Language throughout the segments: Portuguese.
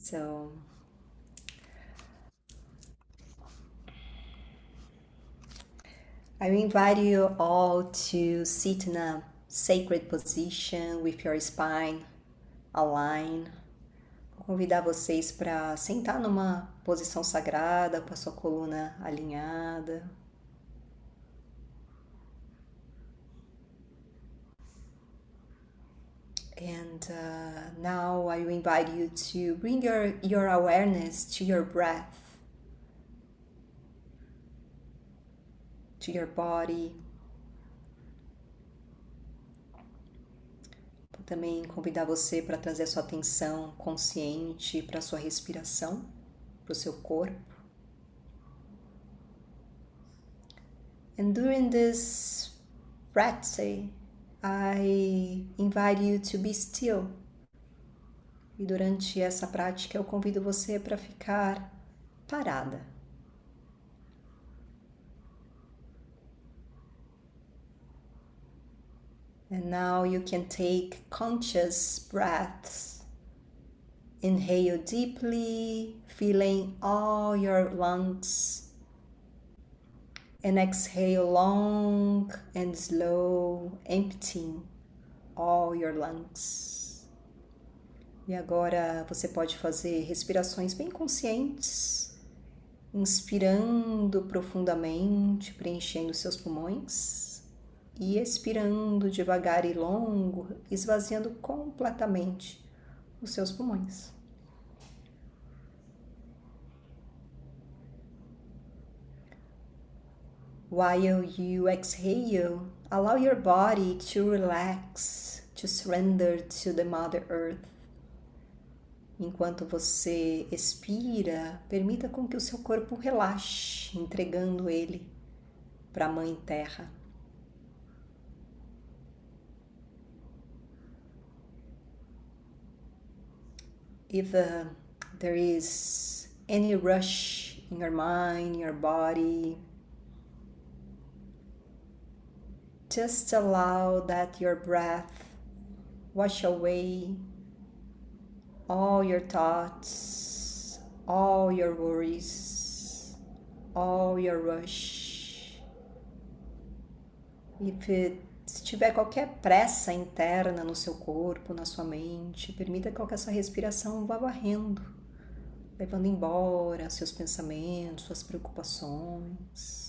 So I invite you all to sit in a sacred position with your spine aligned. Vou convidar vocês para sentar numa posição sagrada com a sua coluna alinhada. And now I invite you to bring your awareness to your breath, to your body. Vou também convidar você para trazer a sua atenção consciente para a sua respiração, para o seu corpo. And during this practice, I invite you to be still. E durante essa prática eu convido você para ficar parada. And now you can take conscious breaths. Inhale deeply, filling all your lungs. And exhale long and slow, emptying all your lungs. E agora você pode fazer respirações bem conscientes, inspirando profundamente, preenchendo seus pulmões, e expirando devagar e longo, esvaziando completamente os seus pulmões. While you exhale, allow your body to relax, to surrender to the Mother Earth. Enquanto você expira, permita com que o seu corpo relaxe, entregando ele para a Mãe Terra. If there is any rush in your mind, your body, just allow that your breath wash away all your thoughts, all your worries, all your rush. Se tiver qualquer pressa interna no seu corpo, na sua mente, permita que essa respiração vá varrendo, levando embora seus pensamentos, suas preocupações.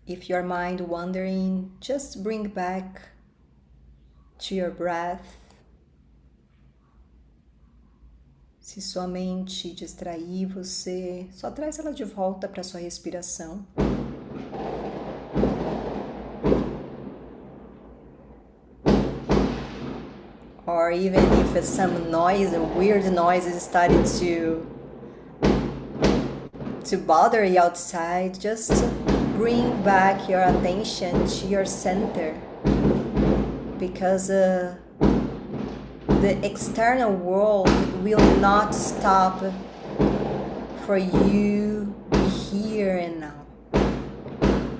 If your mind wandering, just bring back to your breath. Se sua mente distrair você, só traz ela de volta para sua respiração. Or even if some noise, weird noises started to bother you outside, just bring back your attention to your center, because the external world will not stop for you here and now.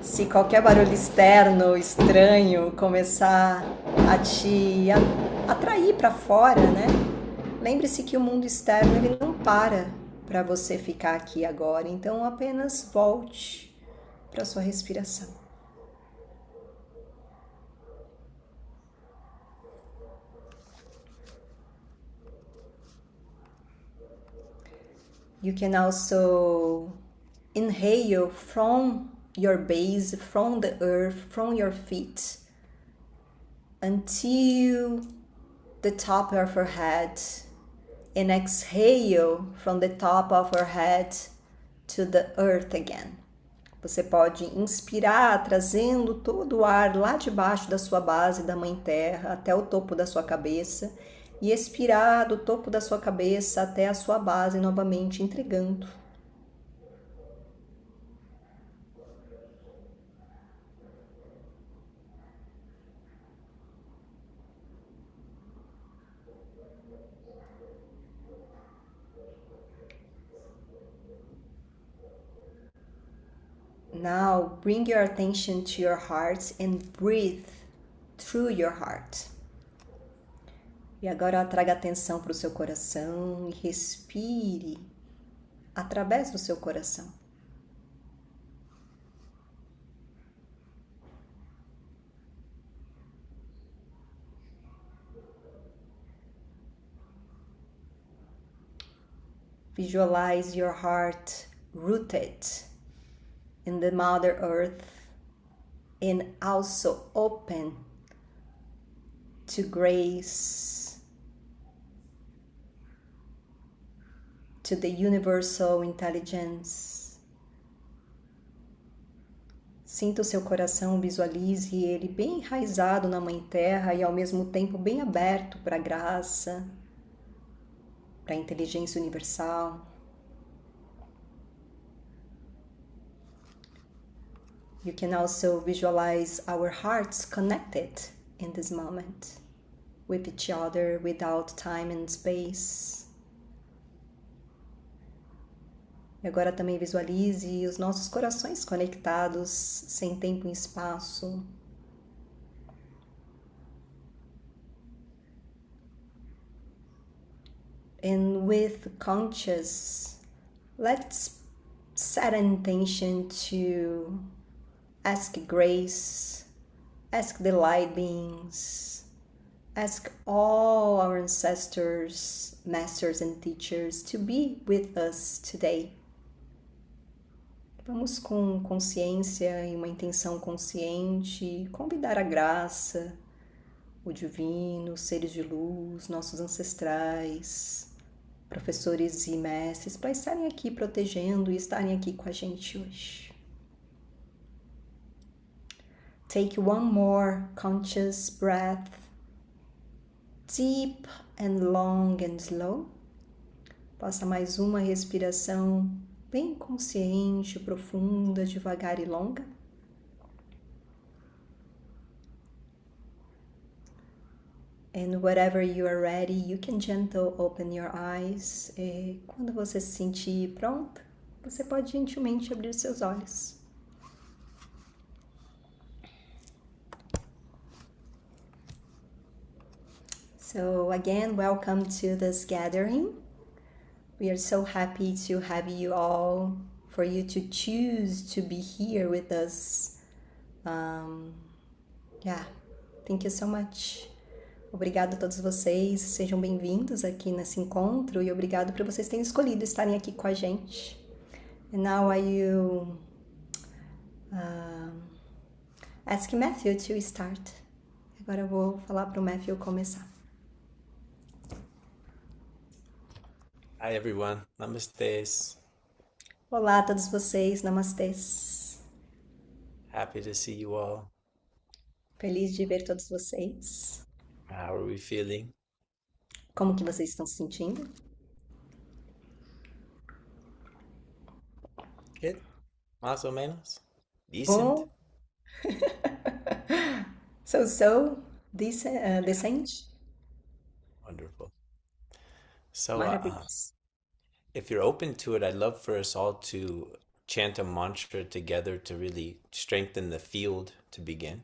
Se qualquer barulho externo, estranho, começar a te atrair para fora, né? Lembre-se que o mundo externo ele não para você ficar aqui agora, então apenas volte para sua respiração. You can also inhale from your base, from the earth, from your feet, until the top of your head, and exhale from the top of your head to the earth again. Você pode inspirar trazendo todo o ar lá de baixo da sua base da Mãe Terra até o topo da sua cabeça e expirar do topo da sua cabeça até a sua base novamente, entregando. Now bring your attention to your heart and breathe through your heart. E agora traga atenção para o seu coração e respire através do seu coração. Visualize your heart rooted in the Mother Earth and also open to grace, to the universal intelligence. Sinta o seu coração, visualize ele bem enraizado na Mãe Terra e ao mesmo tempo bem aberto para a graça, para a inteligência universal. You can also visualize our hearts connected in this moment with each other without time and space. E agora também visualize os nossos corações conectados sem tempo e espaço. And with conscious, let's set an intention to ask grace, ask the light beings, ask all our ancestors, masters and teachers to be with us today. Vamos com consciência e uma intenção consciente convidar a graça, o divino, os seres de luz, nossos ancestrais, professores e mestres para estarem aqui protegendo e estarem aqui com a gente hoje. Take one more conscious breath, deep and long and slow. Faça mais uma respiração bem consciente, profunda, devagar e longa. And wherever you are ready, you can gently open your eyes. E quando você se sentir pronto, você pode gentilmente abrir seus olhos. So again, welcome to this gathering. We are so happy to have you all, for you to choose to be here with us. Thank you so much. Obrigado a todos vocês, sejam bem-vindos aqui nesse encontro e obrigado por vocês terem escolhido estarem aqui com a gente. And now I will ask Matthew to start. Agora eu vou falar para o Matthew começar. Hi everyone, namastes. Olá a todos vocês, namastês. Happy to see you all. Feliz de ver todos vocês. How are we feeling? Como que vocês estão se sentindo? Good? Más o menos? Decent? Bom. So, decente? Wonderful. So, Maravilhoso. if you're open to it, I'd love for us all to chant a mantra together to really strengthen the field to begin.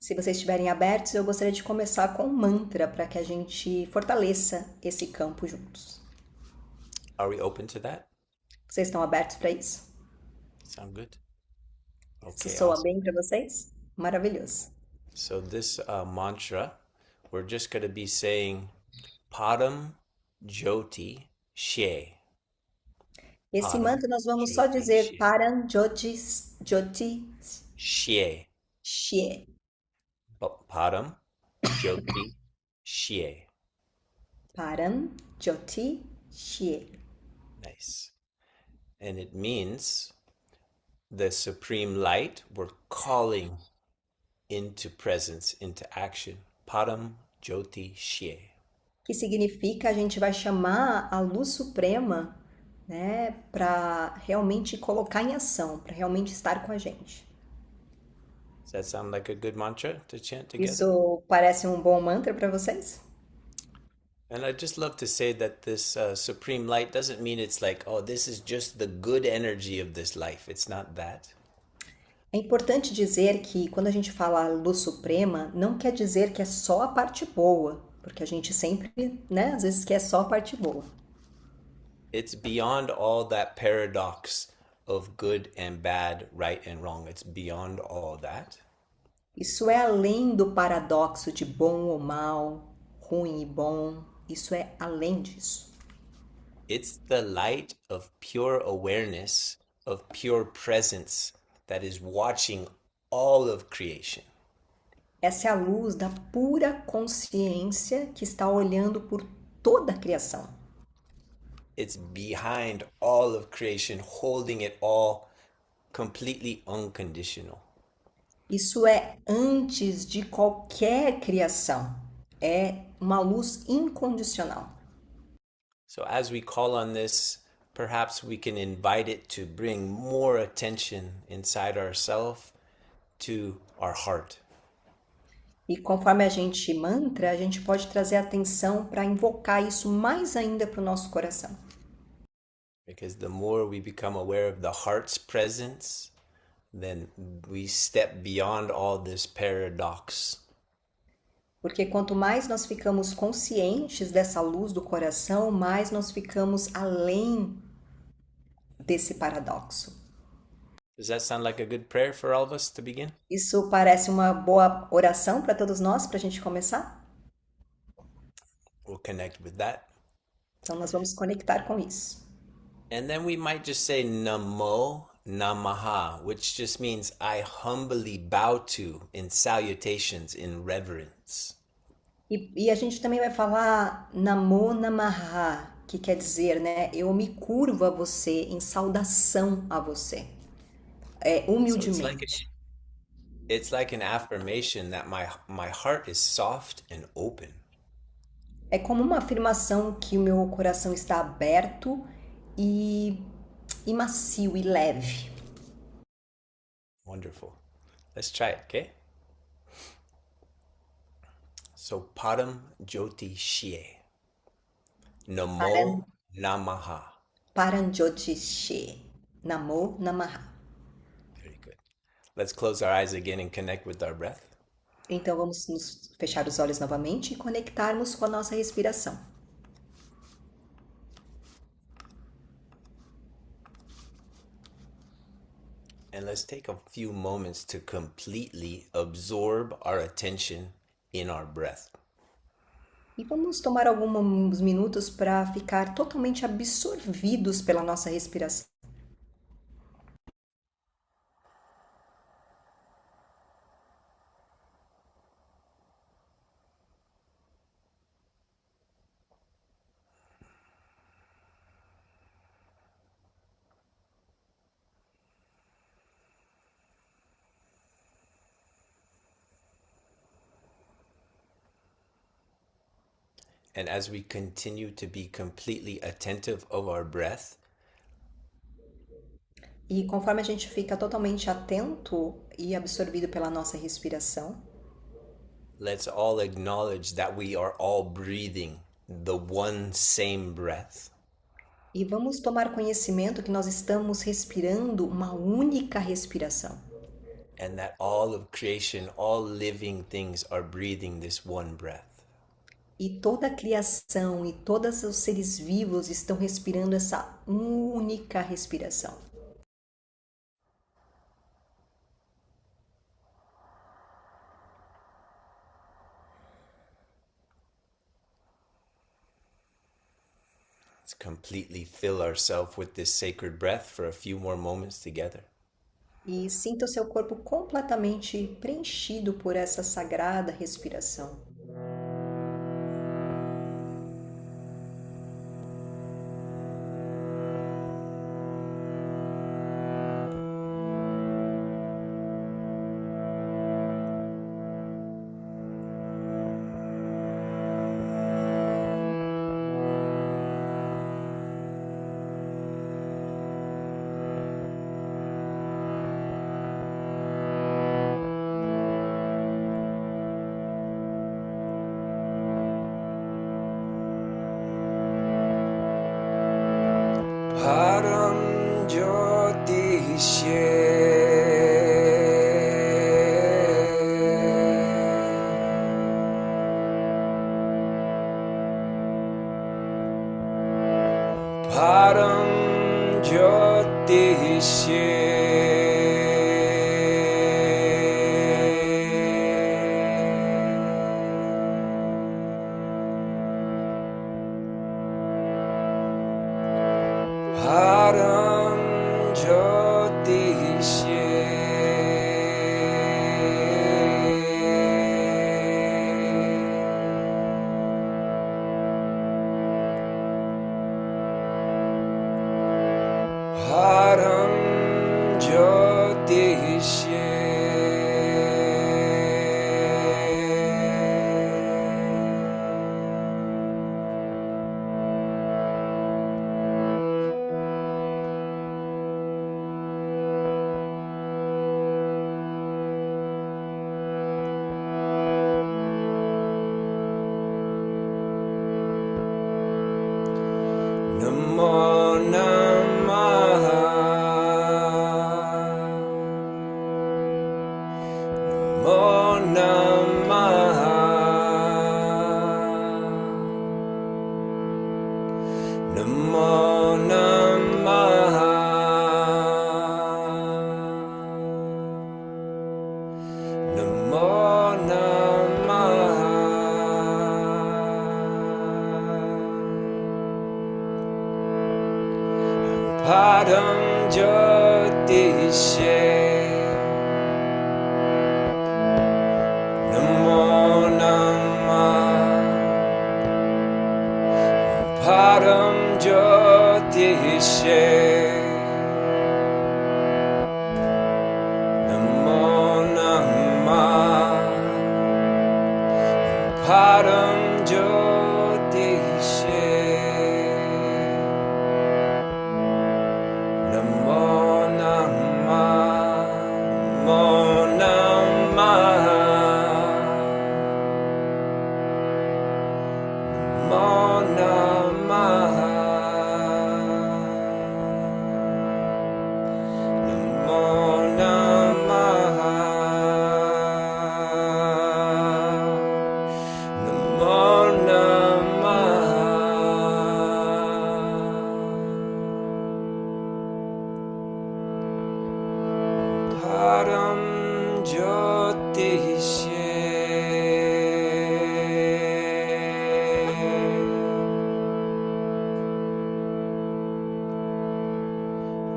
Se vocês estiverem abertos, eu gostaria de começar com um mantra para que a gente fortaleça esse campo juntos. Are we open to that? Vocês estão abertos para isso? Sound good? Isso Okay, soa awesome. bem para vocês? Maravilhoso. So this mantra, we're just going to be saying Param Jyoti She. Esse Param mantra nós vamos só Jyoti dizer She. Param Jyoti She. Shye. Param Jyoti She. Param Jyoti Shye. Nice. And it means the supreme light we're calling into presence, into action. Param Jyoti She. Que significa a gente vai chamar a luz suprema, né, para realmente colocar em ação, para realmente estar com a gente. Does that sound like a good mantra to chant together? Isso parece um bom mantra para vocês? And I'd just love to say that this supreme light doesn't mean it's like, oh, this is just the good energy of this life. It's not that. É importante dizer que quando a gente fala luz suprema, não quer dizer que é só a parte boa, porque a gente sempre, né, às vezes quer só a parte boa. It's beyond all that paradox of good and bad, right and wrong. It's beyond all that. Isso é além do paradoxo de bom ou mal, ruim e bom. Isso é além disso. It's the light of pure awareness, of pure presence that is watching all of creation. Essa é a luz da pura consciência que está olhando por toda a criação. It's behind all of creation, holding it all completely unconditional. Isso é antes de qualquer criação. É uma luz incondicional. So, as we call on this, perhaps we can invite it to bring more attention inside ourselves to our heart. E conforme a gente mantra, a gente pode trazer atenção para invocar isso mais ainda para o nosso coração. Because the more we become aware of the heart's presence, then we step beyond all this paradox. Porque quanto mais nós ficamos conscientes dessa luz do coração, mais nós ficamos além desse paradoxo. Does that sound like a good prayer for all of us to begin? Isso parece uma boa oração para todos nós, para a gente começar? We'll connect with that. Então nós vamos conectar com isso. And then we might just say Namo Namaha, which just means I humbly bow to in salutations, in reverence. E a gente também vai falar Namo Namaha, que quer dizer, né? Eu me curvo a você em saudação a você. So Humildemente. it's like an affirmation that my heart is soft and open. É como uma afirmação que o meu coração está aberto e, e macio e leve. Wonderful. Let's try it, okay? So Param Jyoti Shie. Paran, Namo Namaha. Paranjyotishe. Namo Namaha. Very good. Let's close our eyes again and connect with our breath. Então vamos nos fechar os olhos novamente e conectarmos com a nossa respiração. And let's take a few moments to completely absorb our attention in our breath. E vamos tomar alguns minutos para ficar totalmente absorvidos pela nossa respiração. And as we continue to be completely attentive of our breath, E conforme a gente fica totalmente atento e absorvido pela nossa respiração, let's all acknowledge that we are all breathing the one same breath. e vamos tomar conhecimento que nós estamos respirando uma única respiração. And that all of creation, all living things are breathing this one breath. E toda a criação e todos os seres vivos estão respirando essa única respiração. Let's completely fill ourselves with this sacred breath for a few more moments together. E sinta o seu corpo completamente preenchido por essa sagrada respiração. Param Jyoti Shye Param Jyotishe. Param Jyotishe. Param Jyotishe. Namo Namaha. Namo Namaha. Namo Namaha. Namo Namaha. Padam Jyotishe. Namo Namah. Padam Jyotishe. Namo Namah. Padam Jyotishe. Namo Namah, Namo Namah, Namo Namah, Namo Namah, Namo Namah. Param Jyotishe.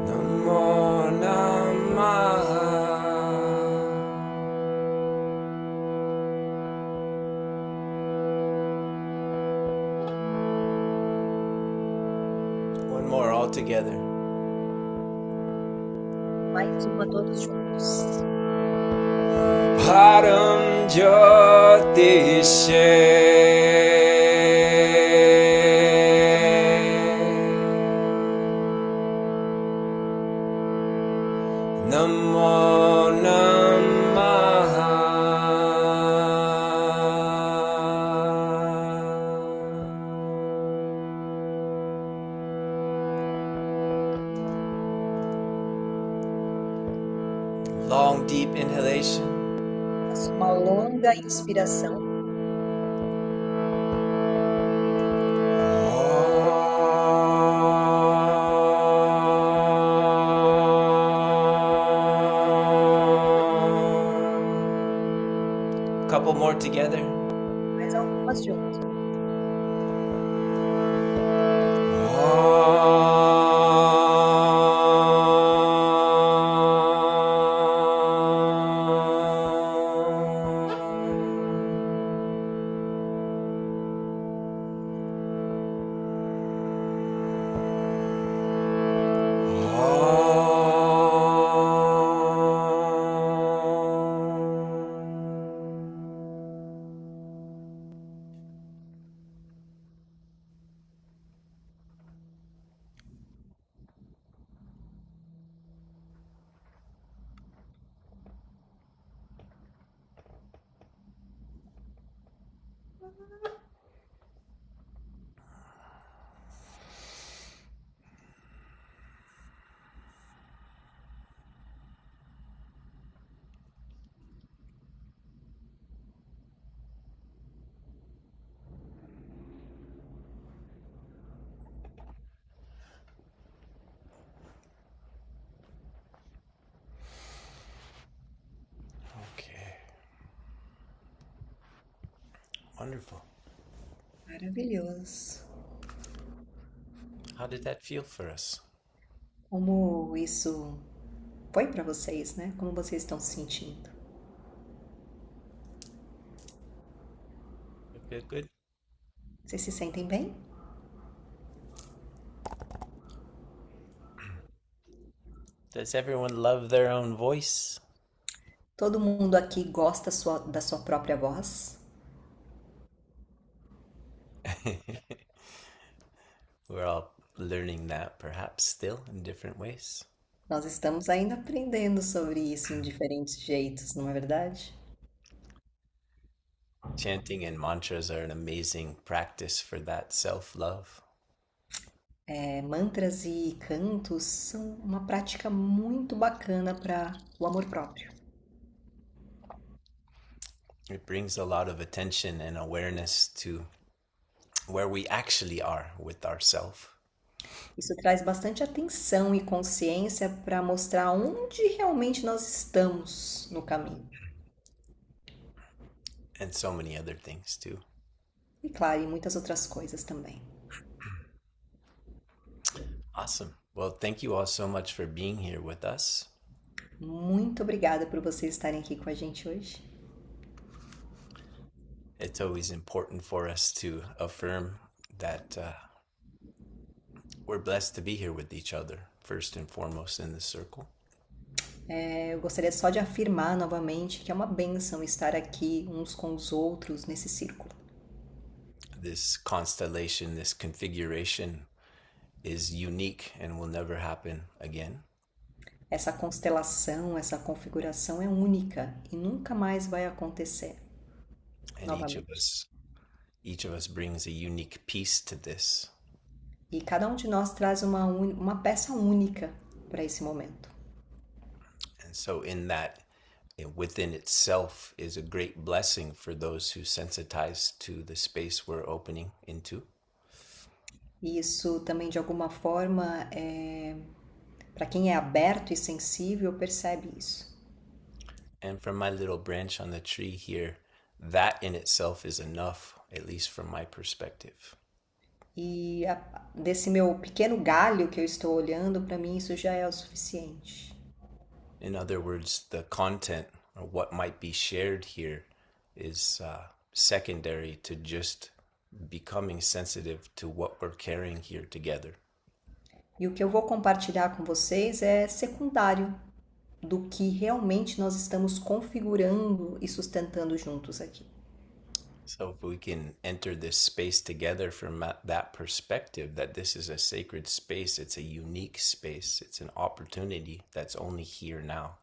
Namo Namaha. One more all together. Mais uma todos juntos. Param Jyotishe. Namo Namaha. Long, deep inhalation. Faça uma longa inspiração. Couple more together. Mais algumas juntos. Wonderful. Maravilhoso. How did that feel for us? Como isso foi para vocês, né? Como vocês estão se sentindo? Good, good. Vocês se sentem bem? Does everyone love their own voice? Todo mundo aqui gosta da sua própria voz? We're all learning that perhaps still in different ways. Nós estamos ainda aprendendo sobre isso em diferentes jeitos, não é verdade? Chanting and mantras are an amazing practice for that self love. Mantras e cantos são uma prática muito bacana para o amor próprio. It brings a lot of attention and awareness to where we actually are with ourself. Isso traz bastante atenção e consciência para mostrar onde realmente nós estamos no caminho. And so many other things too. E claro, e muitas outras coisas também. Awesome. Well, thank you all so much for being here with us. Muito obrigada por vocês estarem aqui com a gente hoje. It's always important for us to affirm that we're blessed to be here with each other, first and foremost in this circle. Eu gostaria só de afirmar novamente que é uma bênção estar aqui uns com os outros nesse círculo. This constellation, this configuration is unique and will never happen again. Essa constelação, essa configuração é única e nunca mais vai acontecer. And each of us brings a unique piece to this. E cada um de nós traz uma peça única para esse momento. And so in that, within itself is a great blessing for those who sensitize to the space we're opening into. E isso também de alguma forma para quem é aberto e sensível percebe isso. And from my little branch on the tree here, that in itself is enough, at least from my perspective. E desse meu pequeno galho que eu estou olhando, para mim isso já é o suficiente. In other words, the content or what might be shared here is secondary to just becoming sensitive to what we're carrying here together. E o que eu vou compartilhar com vocês é secundário do que realmente nós estamos configurando e sustentando juntos aqui. So if we can enter this space together from that perspective, that this is a sacred space, it's a unique space, it's an opportunity that's only here now.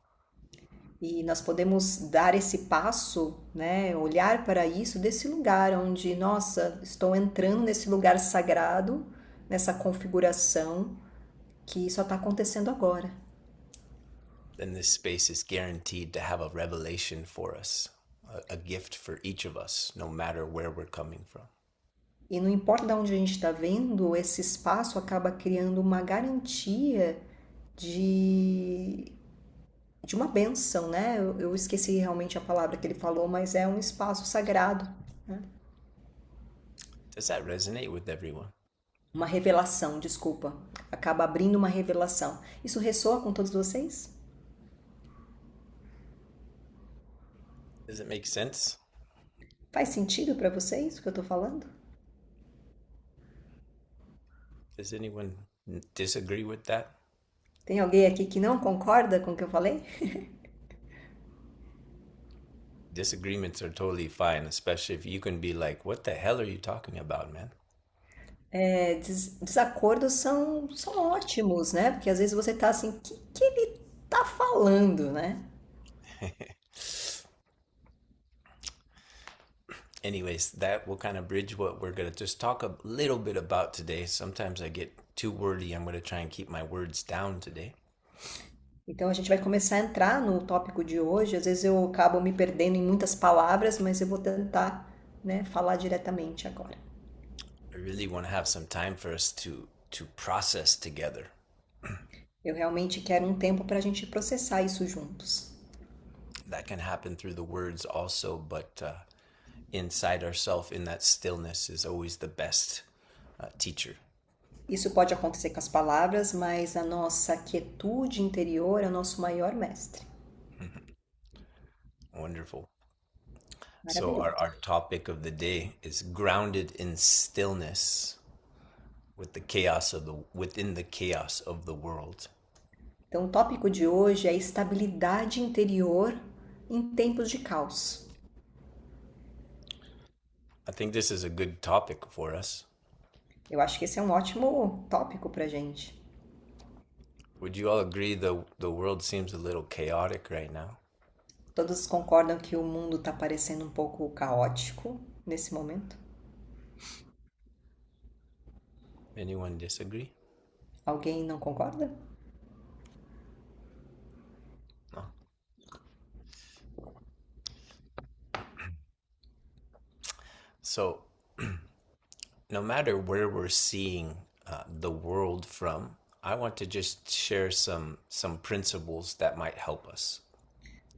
E nós podemos dar esse passo, né, olhar para isso desse lugar onde, nossa, estou entrando nesse lugar sagrado, nessa configuração que só está acontecendo agora. Then this space is guaranteed to have a revelation for us, a gift for each of us, no matter where we're coming from. E não importa de onde a gente está vendo, esse espaço acaba criando uma garantia de uma bênção, né? Eu esqueci realmente a palavra que ele falou, mas é um espaço sagrado, né? Does that resonate with everyone? Uma revelação, desculpa. Acaba abrindo uma revelação. Isso ressoa com todos vocês? Does it make sense? Faz sentido para vocês o que eu tô falando? Does anyone disagree with that? Tem alguém aqui que não concorda com o que eu falei? Disagreements are totally fine, especially if you can be like, what the hell are you talking about, man? Desacordos são ótimos, né? Porque às vezes você tá assim, o que ele tá falando, né? Anyways, that will kind of bridge what we're going to just talk a little bit about today. Sometimes I get too wordy. I'm going to try and keep my words down today. Então a gente vai começar a entrar no tópico de hoje. Às vezes eu acabo me perdendo em muitas palavras, mas eu vou tentar, né, falar diretamente agora. I really want to have some time for us to process together. Eu realmente quero um tempo para a gente processar isso juntos. That can happen through the words also, but inside ourselves in that stillness is always the best teacher. Isso pode acontecer com as palavras, mas a nossa quietude interior é o nosso maior mestre. Wonderful. So Maravilhoso. our topic of the day is grounded in stillness with the chaos of within the chaos of the world. Então, o tópico de hoje é estabilidade interior em tempos de caos. I think this is a good topic for us. Eu acho que esse é um ótimo tópico para gente. Would you all agree the world seems a little chaotic right now? Todos concordam que o mundo está parecendo um pouco caótico nesse momento? Anyone disagree? Alguém não concorda? No. So, no matter where we're seeing the world from, I want to just share some principles that might help us.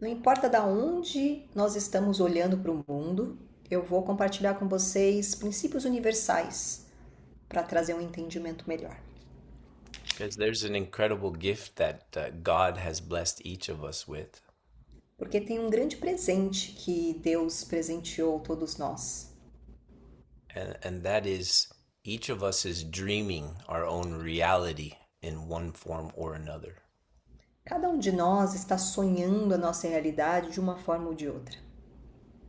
Não importa da onde nós estamos olhando para o mundo, eu vou compartilhar com vocês princípios universais para trazer um entendimento melhor. Because there's an incredible gift that God has blessed each of us with. Porque tem um grande presente que Deus presenteou todos nós. And that is each of us is dreaming our own reality in one form or another. Cada um de nós está sonhando a nossa realidade de uma forma ou de outra.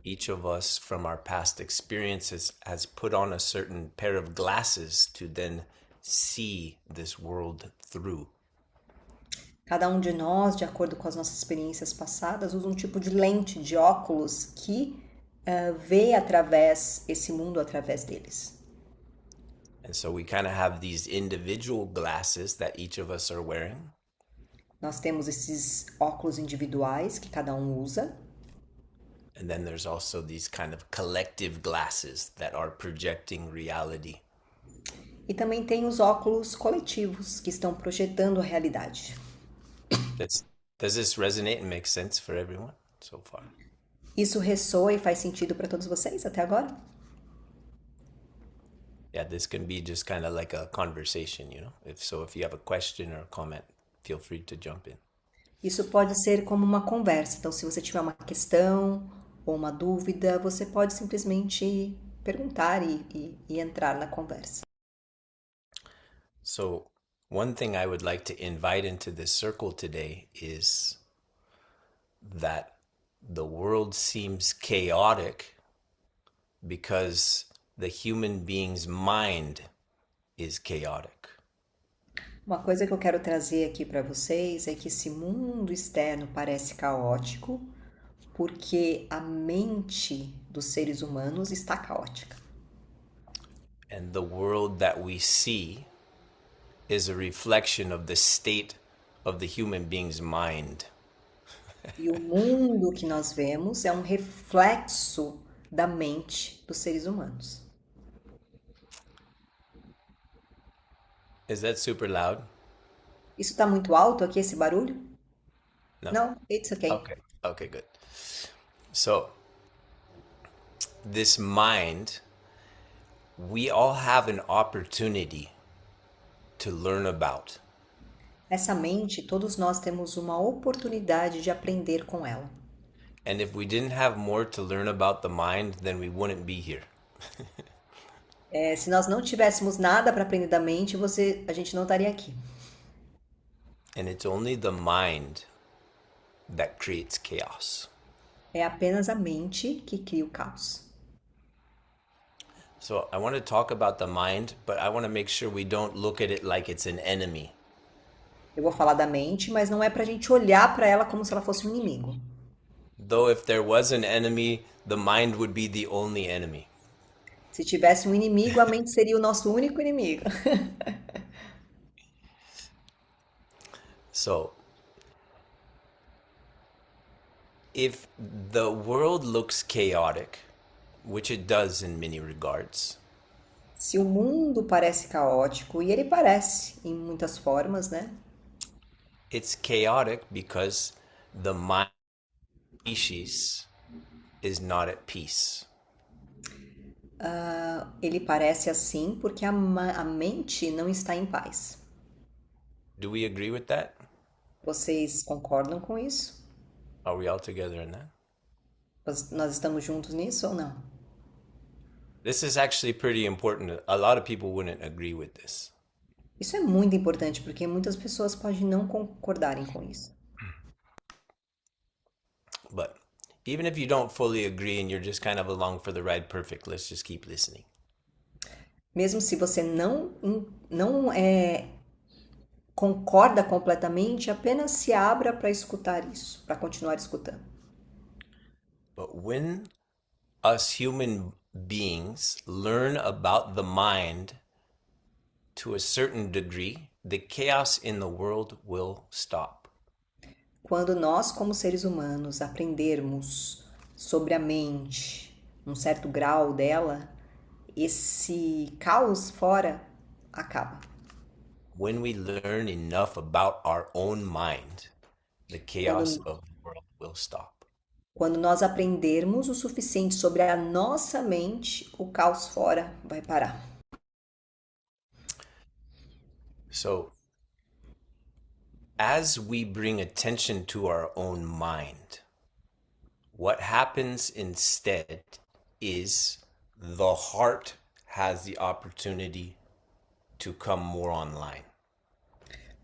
Each of us from our past experiences has put on a certain pair of glasses to then see this world through. Cada um de nós, de acordo com as nossas experiências passadas, usa um tipo de lente, de óculos que vê através esse mundo através deles. And so we kind of have these individual glasses that each of us are wearing. Nós temos esses óculos individuais que cada um usa. And then there's also these kind of collective glasses that are projecting reality. E também tem os óculos coletivos que estão projetando a realidade. Does this resonate and make sense for everyone so far? Isso ressoa e faz sentido para todos vocês até agora? Yeah, this can be just kind of like a conversation, you know? If you have a question or a comment, feel free to jump in. Isso pode ser como uma conversa. Então, se você tiver uma questão ou uma dúvida, você pode simplesmente perguntar e entrar na conversa. So, one thing I would like to invite into this circle today is that the world seems chaotic because the human being's mind is chaotic. Uma coisa que eu quero trazer aqui para vocês é que esse mundo externo parece caótico porque a mente dos seres humanos está caótica. And the world that we see is a reflection of the state of the human being's mind. E o mundo que nós vemos é um reflexo da mente dos seres humanos. Is that super loud? Isso está muito alto aqui, esse barulho? No. Não, it's okay. Okay, good. So, this mind, we all have an opportunity to learn about. Essa mente, todos nós temos uma oportunidade de aprender com ela. And if we didn't have more to learn about the mind, then we wouldn't be here. Se nós não tivéssemos nada para aprender da mente, a gente não estaria aqui. And it's only the mind that creates chaos. É apenas a mente que cria o caos. So I want to talk about the mind, but I want to make sure we don't look at it like it's an enemy. Eu vou falar da mente, mas não é pra gente olhar para ela como se ela fosse um inimigo. Though if there was an enemy, the mind would be the only enemy. Se tivesse um inimigo, a mente seria o nosso único inimigo. So, if the world looks chaotic, which it does in many regards, Se o mundo parece caótico, e ele parece em muitas formas, né? it's chaotic because the mind species is not at peace. Ele parece assim porque a mente não está em paz. Do we agree with that? Vocês concordam com isso? Are we all together in that? Nós estamos juntos nisso ou não? This is actually pretty important. A lot of people wouldn't agree with this. Isso é muito importante porque muitas pessoas podem não concordarem com isso. But even if you don't fully agree and you're just kind of along for the ride, perfect, let's just keep listening. Mesmo se você não concorda completamente, apenas se abra para escutar isso, para continuar escutando. But when us human beings learn about the mind to a certain degree, the chaos in the world will stop. Quando nós, como seres humanos, aprendermos sobre a mente, um certo grau dela, esse caos fora acaba. When we learn enough about our own mind, the chaos Quando, of the world will stop. quando nós aprendermos o suficiente sobre a nossa mente, o caos fora vai parar. So, as we bring attention to our own mind, what happens instead is the heart has the opportunity to come more online.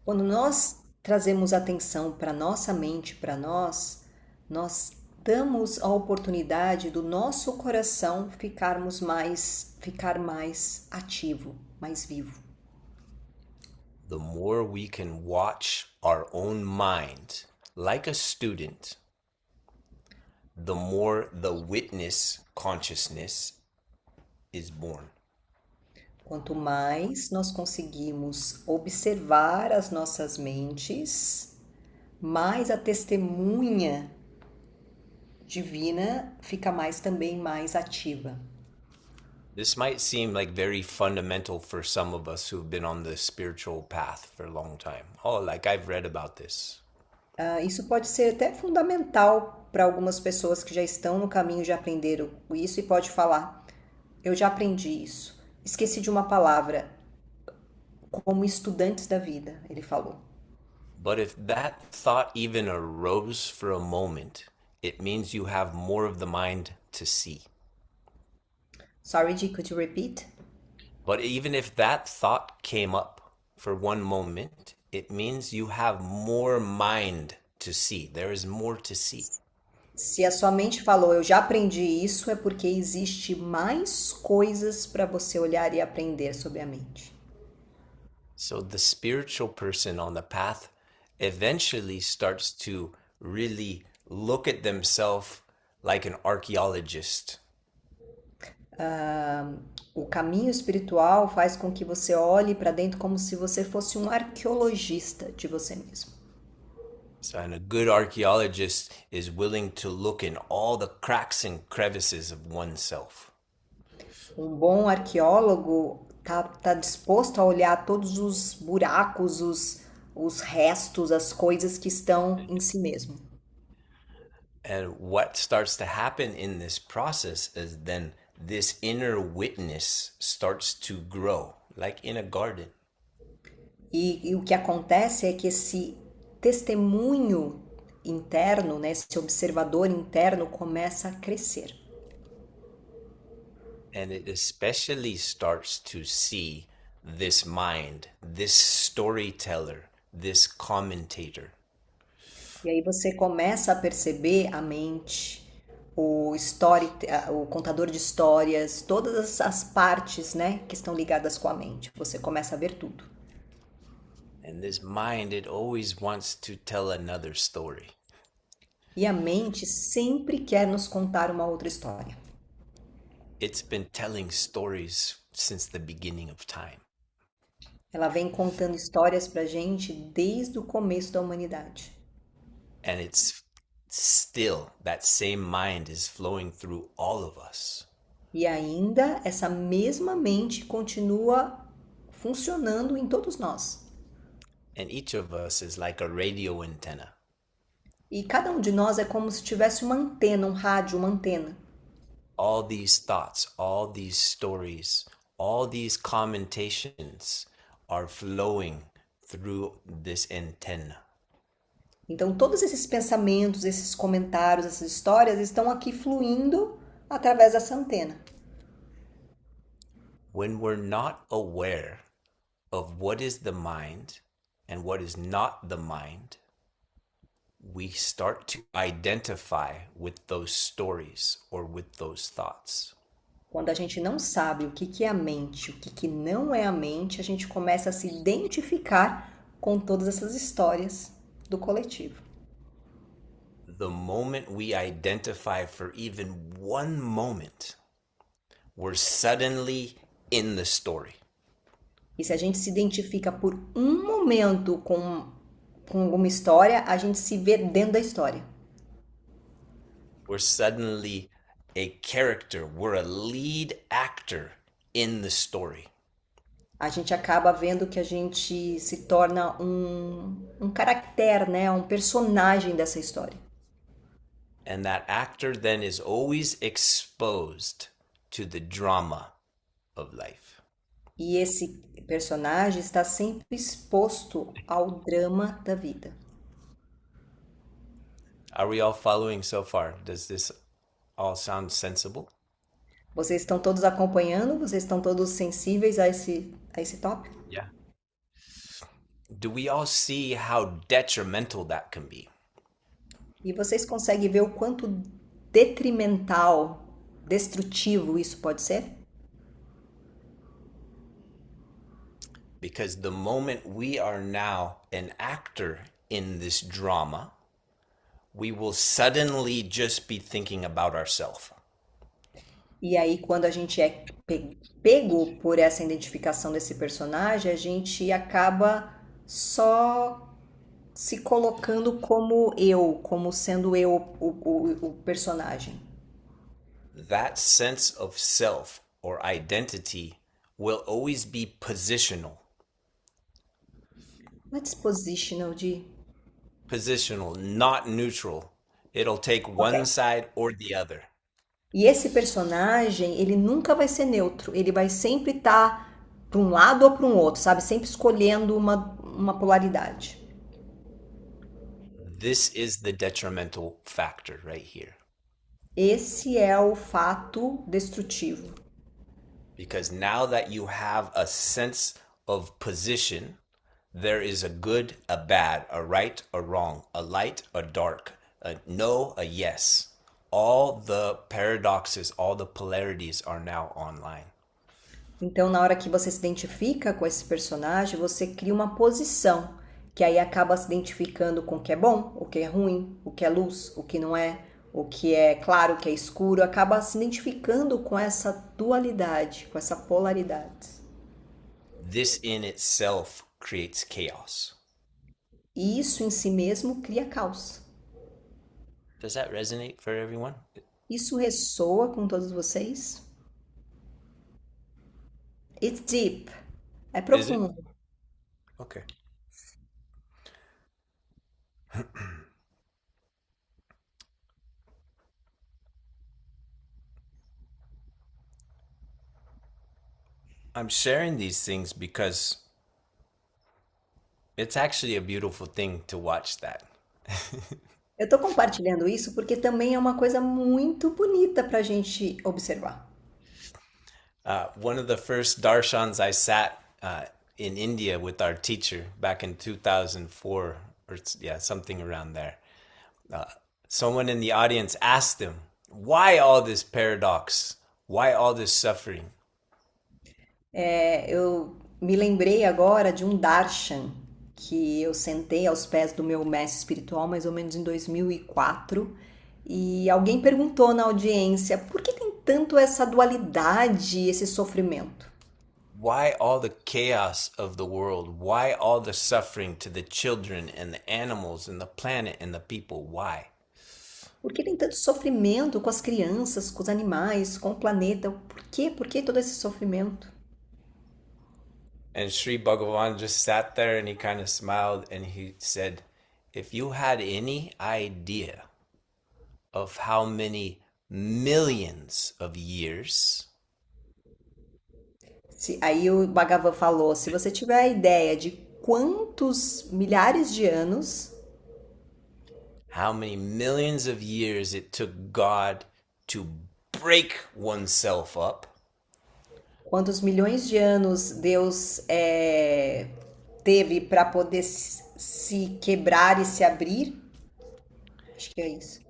Quando nós trazemos atenção para nossa mente, para nós damos a oportunidade do nosso coração ficar mais ativo, mais vivo. The more we can watch our own mind like a student, the more the witness consciousness is born. Quanto mais nós conseguimos observar as nossas mentes, mais a testemunha divina fica também mais ativa. This might seem like very fundamental for some of us who've been on the spiritual path for a long time. Oh, like I've read about this. Isso pode ser até fundamental para algumas pessoas que já estão no caminho de aprender isso e pode falar: eu já aprendi isso. Esqueci de uma palavra, como estudantes da vida, ele falou. But if that thought even arose for a moment, it means you have more of the mind to see. Sorry, G, could you repeat? But even if that thought came up for one moment, it means you have more mind to see. There is more to see. Se a sua mente falou, eu já aprendi isso, é porque existe mais coisas para você olhar e aprender sobre a mente. So the spiritual person on the path eventually starts to really look at themselves like an archaeologist. O caminho espiritual faz com que você olhe para dentro como se você fosse um arqueologista de você mesmo. So, and a good archaeologist is willing to look in all the cracks and crevices of oneself. Um bom arqueólogo tá disposto a olhar todos os buracos, os restos, as coisas que estão em si mesmo. And what starts to happen in this process is then this inner witness starts to grow, like in a garden. E o que acontece é que esse testemunho interno, né, esse observador interno começa a crescer. And it especially starts to see this mind, this storyteller, this commentator. E aí você começa a perceber a mente, o contador de histórias, todas as partes, né, que estão ligadas com a mente. Você começa a ver tudo. And this mind, it always wants to tell another story. E a mente sempre quer nos contar uma outra história. It's been telling stories since the beginning of time. Ela vem contando histórias pra gente desde o começo da humanidade. And it's still that same mind is flowing through all of us. E ainda essa mesma mente continua funcionando em todos nós. And each of us is like a radio antenna. E cada um de nós é como se tivesse uma antena, um rádio, uma antena. all these thoughts, all these stories, all these commentations are flowing through this antenna. Então, todos esses pensamentos, esses comentários, essas histórias estão aqui fluindo através dessa antena. When we're not aware of what is the mind and what is not the mind, we start to identify with those stories or with those thoughts. Quando a gente não sabe o que é a mente, o que não é a mente, a gente começa a se identificar com todas essas histórias do coletivo. The moment we identify for even one moment, we're suddenly in the story. E se a gente se identifica por um momento com alguma história, a gente se vê dentro da história. We're suddenly a character, we're a lead actor in the story. A gente acaba vendo que a gente se torna um caractere, né? Um personagem dessa história. And that actor then is always exposed to the drama of life. E esse personagem está sempre exposto ao drama da vida. Are we all following so far? Does this all sound sensible? Vocês estão todos acompanhando? Vocês estão todos sensíveis a esse tópico? Yeah. Do we all see how detrimental that can be? E vocês conseguem ver o quanto detrimental, destrutivo isso pode ser? Because the moment we are now an actor in this drama, we will suddenly just be thinking about ourselves. E aí, quando a gente é pego por essa identificação desse personagem, a gente acaba só se colocando como eu, como sendo eu o personagem. That sense of self or identity will always be positional. What's positional, G? Positional, not neutral. It'll take one Ok. side or the other. E esse personagem, ele nunca vai ser neutro. Ele vai sempre estar para um lado ou para um outro, sabe? Sempre escolhendo uma polaridade. This is the detrimental factor right here. Esse é o fato destrutivo. Because now that you have a sense of position, there is a good, a bad, a right, a wrong, a light, a dark, a no, a yes. All the paradoxes, all the polarities are now online. Então, na hora que você se identifica com esse personagem, você cria uma posição, que aí acaba se identificando com o que é bom, o que é ruim, o que é luz, o que não é, o que é claro, o que é escuro, acaba se identificando com essa dualidade, com essa polaridade. This in itself creates chaos. E isso em si mesmo cria caos. Does that resonate for everyone? Isso ressoa com todos vocês? It's deep. É Is it? profundo. Okay. I'm sharing these things because it's actually a beautiful thing to watch that. Eu estou compartilhando isso porque também é uma coisa muito bonita para a gente observar. One of the first darshans I sat in India with our teacher back in 2004, or yeah, something around there. Someone in the audience asked him, "Why all this paradox? Why all this suffering?" Eu me lembrei agora de um darshan que eu sentei aos pés do meu mestre espiritual mais ou menos em 2004 e alguém perguntou na audiência por que tem tanto essa dualidade, esse sofrimento? Why all the chaos of the world? Why all the suffering to the children and the animals and the planet and the people? Why? Por que tem tanto sofrimento com as crianças, com os animais, com o planeta? Por quê? Por que todo esse sofrimento? And Sri Bhagavan just sat there and he kind of smiled and he said, "If you had any idea of how many millions of years, Aí o Bhagavan falou, se você tiver a ideia de quantos milhares de anos, how many millions of years it took God to break oneself up quantos milhões de anos Deus teve para poder se quebrar e se abrir, acho que é isso.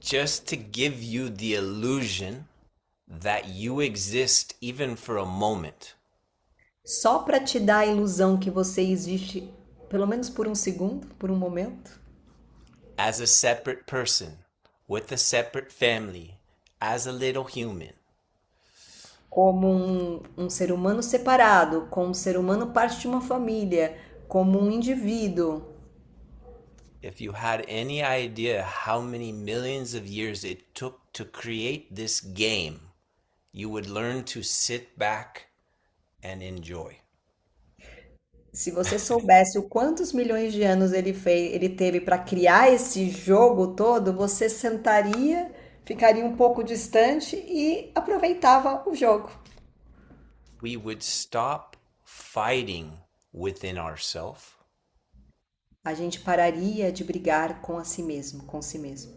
just to give you the illusion that you exist even for a moment. Só para te dar a ilusão que você existe, pelo menos por um segundo, por um momento, As a separate person, with a separate family, as a little human. como um ser humano separado, como um ser humano parte de uma família, como um indivíduo. If you had any idea how many millions of years it took to create this game, you would learn to sit back and enjoy. Se você soubesse o quantos milhões de anos ele teve para criar esse jogo todo, você sentaria, ficaria um pouco distante e aproveitava o jogo. We would stop fighting within ourselves A gente pararia de brigar com a si mesmo, com si mesmo.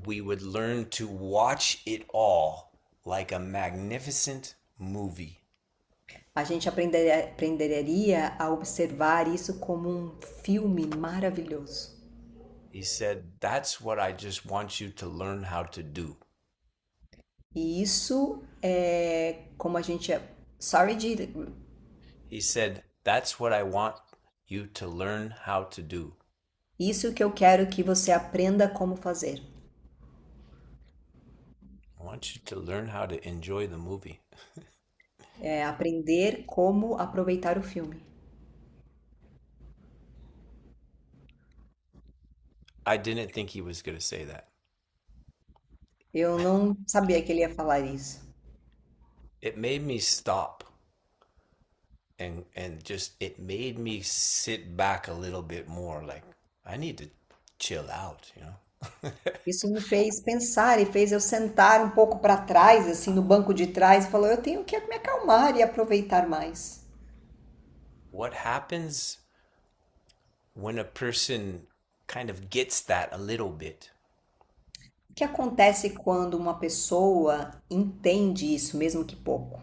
we would learn to watch it all like a magnificent movie. A gente aprenderia a observar isso como um filme maravilhoso. He said, that's what I just want you to learn how to do. E isso é como a gente. Sorry, He said, that's what I want you to learn how to do. isso que eu quero que você aprenda como fazer. I want you to learn how to enjoy the movie. É aprender como aproveitar o filme. I didn't think he was going to say that. Eu não sabia que ele ia falar isso. It made me stop and just it made me sit back a little bit more like I need to chill out, you know. Isso me fez pensar e fez eu sentar um pouco para trás, assim, no banco de trás, e falou: eu tenho que me acalmar e aproveitar mais. What happens when a person kind of gets that a little bit? O que acontece quando uma pessoa entende isso, mesmo que pouco?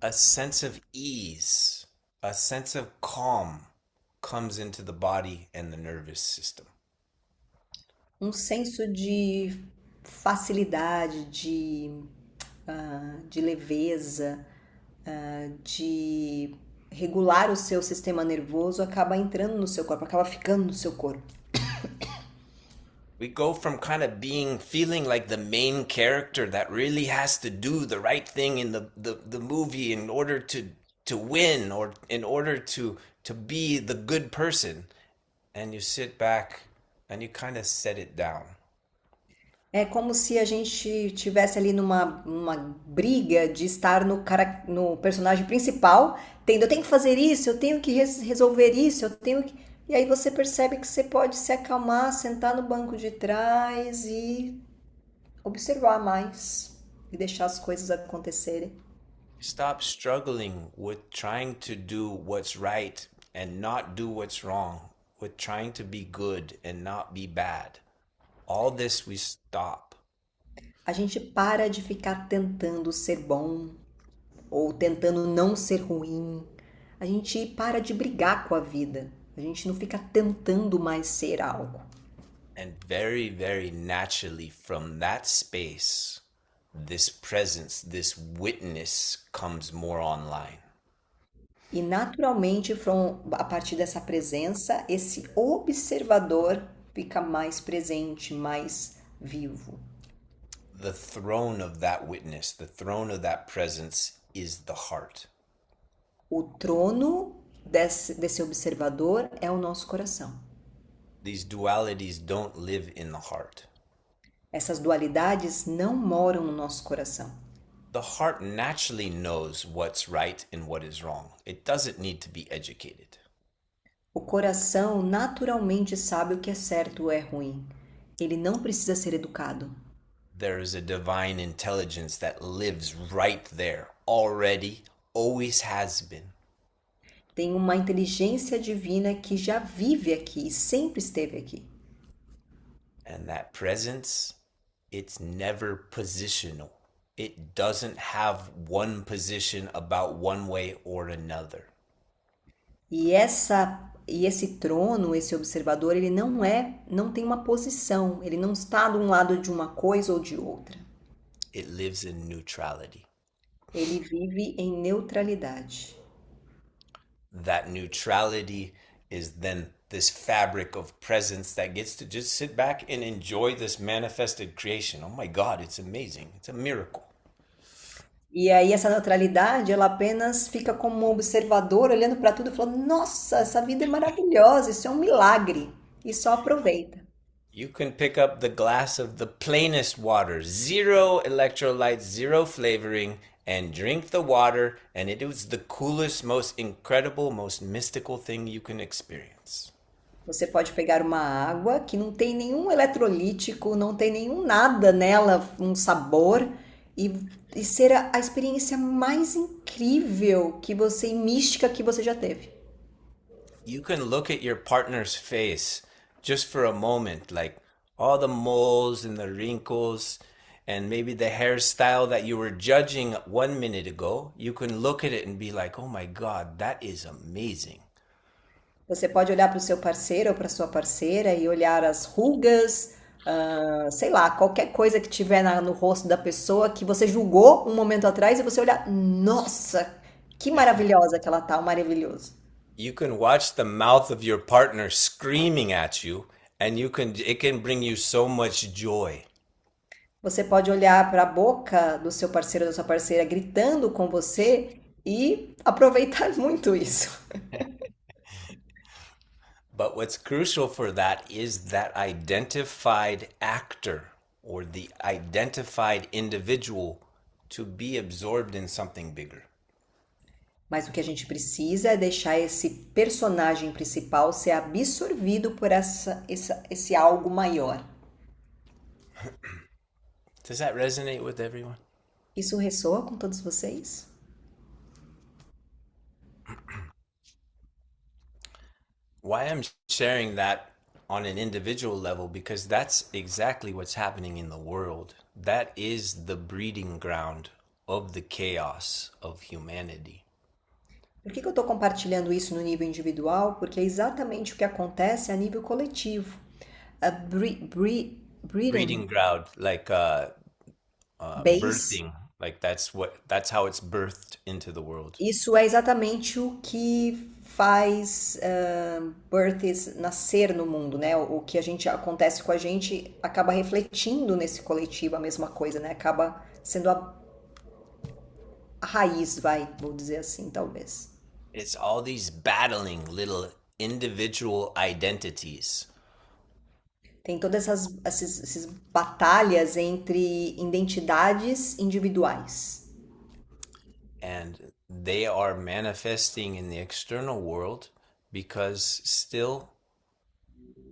A sense of ease, a sense of calm comes into the body and the nervous system. Um senso de facilidade, de leveza, de regular o seu sistema nervoso acaba entrando no seu corpo, acaba ficando no seu corpo. We go from kind of being feeling like the main character that really has to do the right thing in the movie in order to win or in order to be the good person. And you sit back and you kind of set it down. É como se a gente tivesse ali numa briga de estar no personagem principal, eu tenho que fazer isso, eu tenho que resolver isso, eu tenho que. E aí você percebe que você pode se acalmar, sentar no banco de trás e observar mais e deixar as coisas acontecerem. Stop struggling with trying to do what's right and not do what's wrong, with trying to be good and not be bad. All this we stop. A gente para de ficar tentando ser bom ou tentando não ser ruim. A gente para de brigar com a vida. A gente não fica tentando mais ser algo. And very, very naturally from that space, this presence, this witness comes more online. E naturalmente, a partir dessa presença, esse observador fica mais presente, mais vivo. The throne of that witness, the throne of that presence is the heart. O trono desse observador é o nosso coração. These dualities don't live in the heart. Essas dualidades não moram no nosso coração. The heart naturally knows what's right and what is wrong. It doesn't need to be educated. O coração naturalmente sabe o que é certo ou é ruim. Ele não precisa ser educado. there is a divine intelligence that lives right there, already, always has been. Tem uma inteligência divina que já vive aqui e sempre esteve aqui. And that presence, it's never positional. It doesn't have one position about one way or another. E esse trono, esse observador, ele não tem uma posição, ele não está de um lado de uma coisa ou de outra. It lives in neutrality. Ele vive em neutralidade. That neutrality is then this fabric of presence that gets to just sit back and enjoy this manifested creation. Oh my God, it's amazing. It's a miracle. E aí essa neutralidade, ela apenas fica como um observador olhando para tudo e falando: "Nossa, essa vida é maravilhosa, isso é um milagre". E só aproveita. You can pick up the glass of the plainest water, zero electrolytes, zero flavoring, and drink the water, and it is the coolest, most incredible, most mystical thing you can experience. Você pode pegar uma água que não tem nenhum eletrolítico, não tem nenhum nada nela, um sabor, e, e ser a experiência mais incrível que você, e mística que você já teve. You can look at your partner's face just for a moment, like all the moles and the wrinkles, and maybe the hairstyle that you were judging 1 minute ago. You can look at it and be like, oh my God, that is amazing. Você pode olhar para o seu parceiro ou para sua parceira e olhar as rugas, sei lá, qualquer coisa que tiver no rosto da pessoa que você julgou um momento atrás e você olhar, nossa, que maravilhosa que ela tá, maravilhoso. You can watch the mouth of your partner screaming at you, and it can bring you so much joy. Você pode olhar para a boca do seu parceiro ou da sua parceira gritando com você e aproveitar muito isso. But what's crucial for that is that identified actor or the identified individual to be absorbed in something bigger. Mas o que a gente precisa é deixar esse personagem principal ser absorvido por esse algo maior. Does that resonate with everyone? Isso ressoa com todos vocês? Why I'm sharing that on an individual level, because that's exactly what's happening in the world. That is the breeding ground of the chaos of humanity. Por que eu estou compartilhando isso no nível individual? Porque é exatamente o que acontece a nível coletivo. A breeding Breeding ground, like base, birthing, like that's how it's birthed into the world. isso é exatamente o que faz births nascer no mundo, né? O que a gente acontece com a gente acaba refletindo nesse coletivo a mesma coisa, né? Acaba sendo a raiz, vou dizer assim, talvez. It's all these battling little individual identities. Tem todas essas batalhas entre identidades individuais. And they are manifesting in the external world because still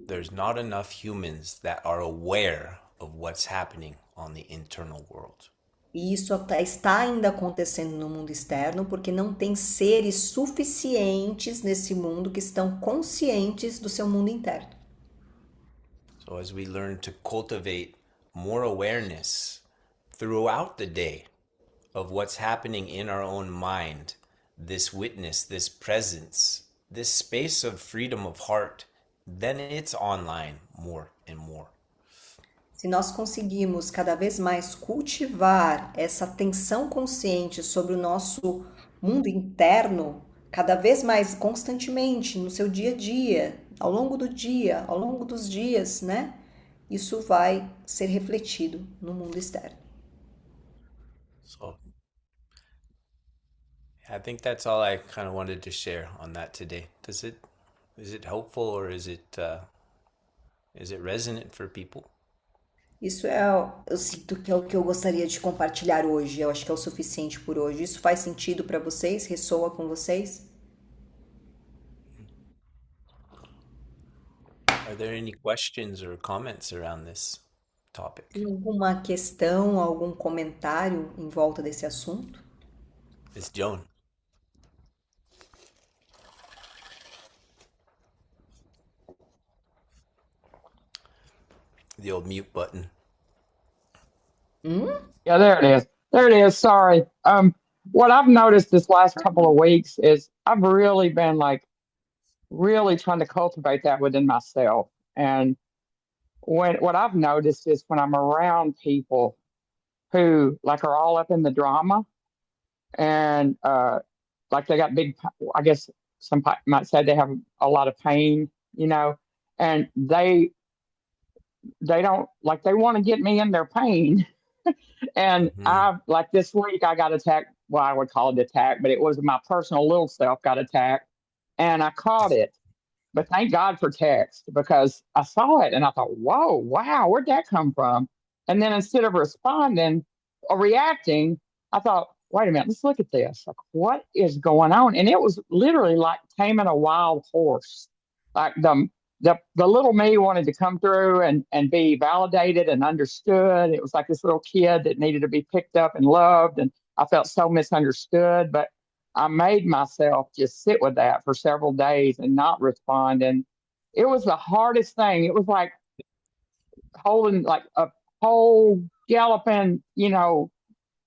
there's not enough humans that are aware of what's happening on the internal world. E isso está ainda acontecendo no mundo externo porque não tem seres suficientes nesse mundo que estão conscientes do seu mundo interno. So as we learn to cultivate more awareness throughout the day of what's happening in our own mind, this witness, this presence, this space of freedom of heart, then it's online more and more. Se nós conseguirmos cada vez mais cultivar essa atenção consciente sobre o nosso mundo interno, cada vez mais constantemente no seu dia a dia, ao longo do dia, ao longo dos dias, né? Isso vai ser refletido no mundo externo. So I think that's all I kind of wanted to share on that today. Is it helpful or is it resonant for people? Isso eu sinto que é o que eu gostaria de compartilhar hoje. Eu acho que é o suficiente por hoje. Isso faz sentido para vocês? Ressoa com vocês? Are there any questions or comments around this topic. Tem alguma questão, algum comentário em volta desse assunto? It's Joan. The old mute button. Hum? Yeah, there it is. There it is. Sorry. What I've noticed this last couple of weeks is I've really been like really trying to cultivate that within myself. And what I've noticed is when I'm around people who like are all up in the drama and like they got big, I guess some might say they have a lot of pain, you know, and they don't like they want to get me in their pain. And Hmm. I like this week I got attacked. Well, I would call it attack, but it was my personal little self got attacked, and I caught it. But thank God for text because I saw it and I thought, "Whoa, wow, where'd that come from?" And then instead of responding or reacting, I thought, "Wait a minute, let's look at this. Like, what is going on?" And it was literally like taming a wild horse. Like the little me wanted to come through and be validated and understood. It was like this little kid that needed to be picked up and loved, and I felt so misunderstood. But I made myself just sit with that for several days and not respond, and it was the hardest thing. It was like holding like a whole galloping,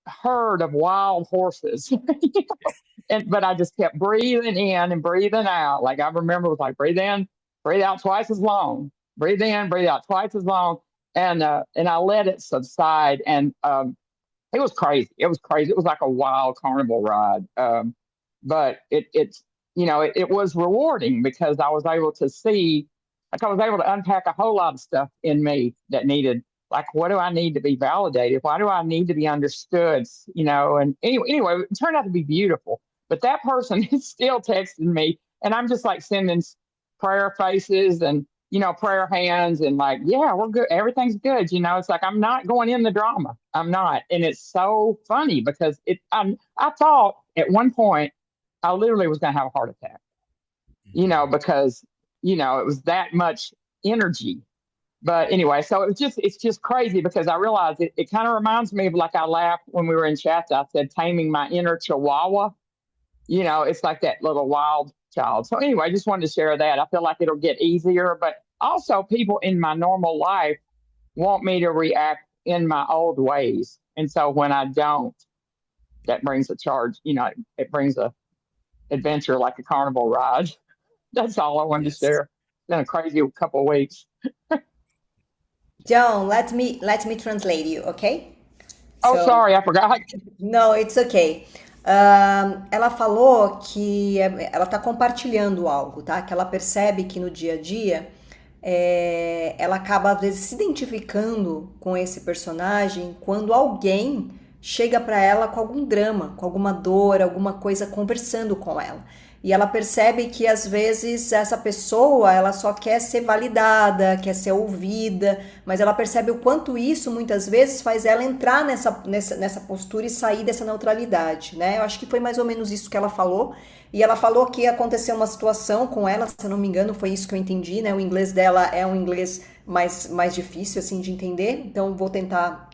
herd of wild horses. And but I just kept breathing in and breathing out. Like I remember it was like breathe in, breathe out twice as long. Breathe in, breathe out twice as long. And I let it subside. And it was crazy. It was crazy. It was like a wild carnival ride. But it was rewarding because I was able to see, like I was able to unpack a whole lot of stuff in me that needed, like, what do I need to be validated? Why do I need to be understood? And anyway, it turned out to be beautiful. But that person is still texting me, and I'm just like sending prayer faces and prayer hands and like, yeah, we're good. Everything's good. It's like I'm not going in the drama. I'm not, and it's so funny because I thought at one point I literally was going to have a heart attack. Because it was that much energy. But anyway, so it's just crazy because I realized it kind of reminds me of like I laughed when we were in chats. I said taming my inner chihuahua. It's like that little wild child. So anyway, I just wanted to share that. I feel like it'll get easier, but also people in my normal life want me to react in my old ways. And so when I don't, that brings a charge, it brings a adventure like a carnival ride. That's all I wanted to Yes. share. It's been a crazy couple of weeks. John, let me translate you, okay? Oh, So, sorry, I forgot. no, it's okay. Ela falou que ela está compartilhando algo, tá? Que ela percebe que no dia a dia ela acaba às vezes se identificando com esse personagem quando alguém chega para ela com algum drama, com alguma dor, alguma coisa conversando com ela. E ela percebe que às vezes essa pessoa ela só quer ser validada, quer ser ouvida, mas ela percebe o quanto isso muitas vezes faz ela entrar nessa postura e sair dessa neutralidade, né? Eu acho que foi mais ou menos isso que ela falou. E ela falou que aconteceu uma situação com ela, se eu não me engano, foi isso que eu entendi, né? O inglês dela é um inglês mais difícil, assim, de entender, então vou tentar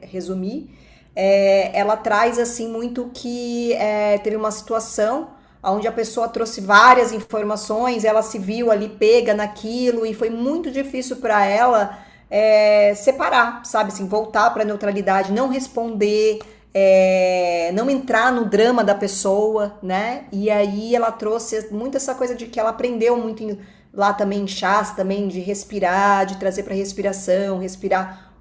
resumir. Ela traz, assim, muito que teve uma situação onde a pessoa trouxe várias informações, ela se viu ali pega naquilo e foi muito difícil para ela separar, sabe, assim, voltar para a neutralidade, não responder, não entrar no drama da pessoa, né? E aí ela trouxe muito essa coisa de que ela aprendeu muito lá também em chás, também de respirar, de trazer para respiração, respirar.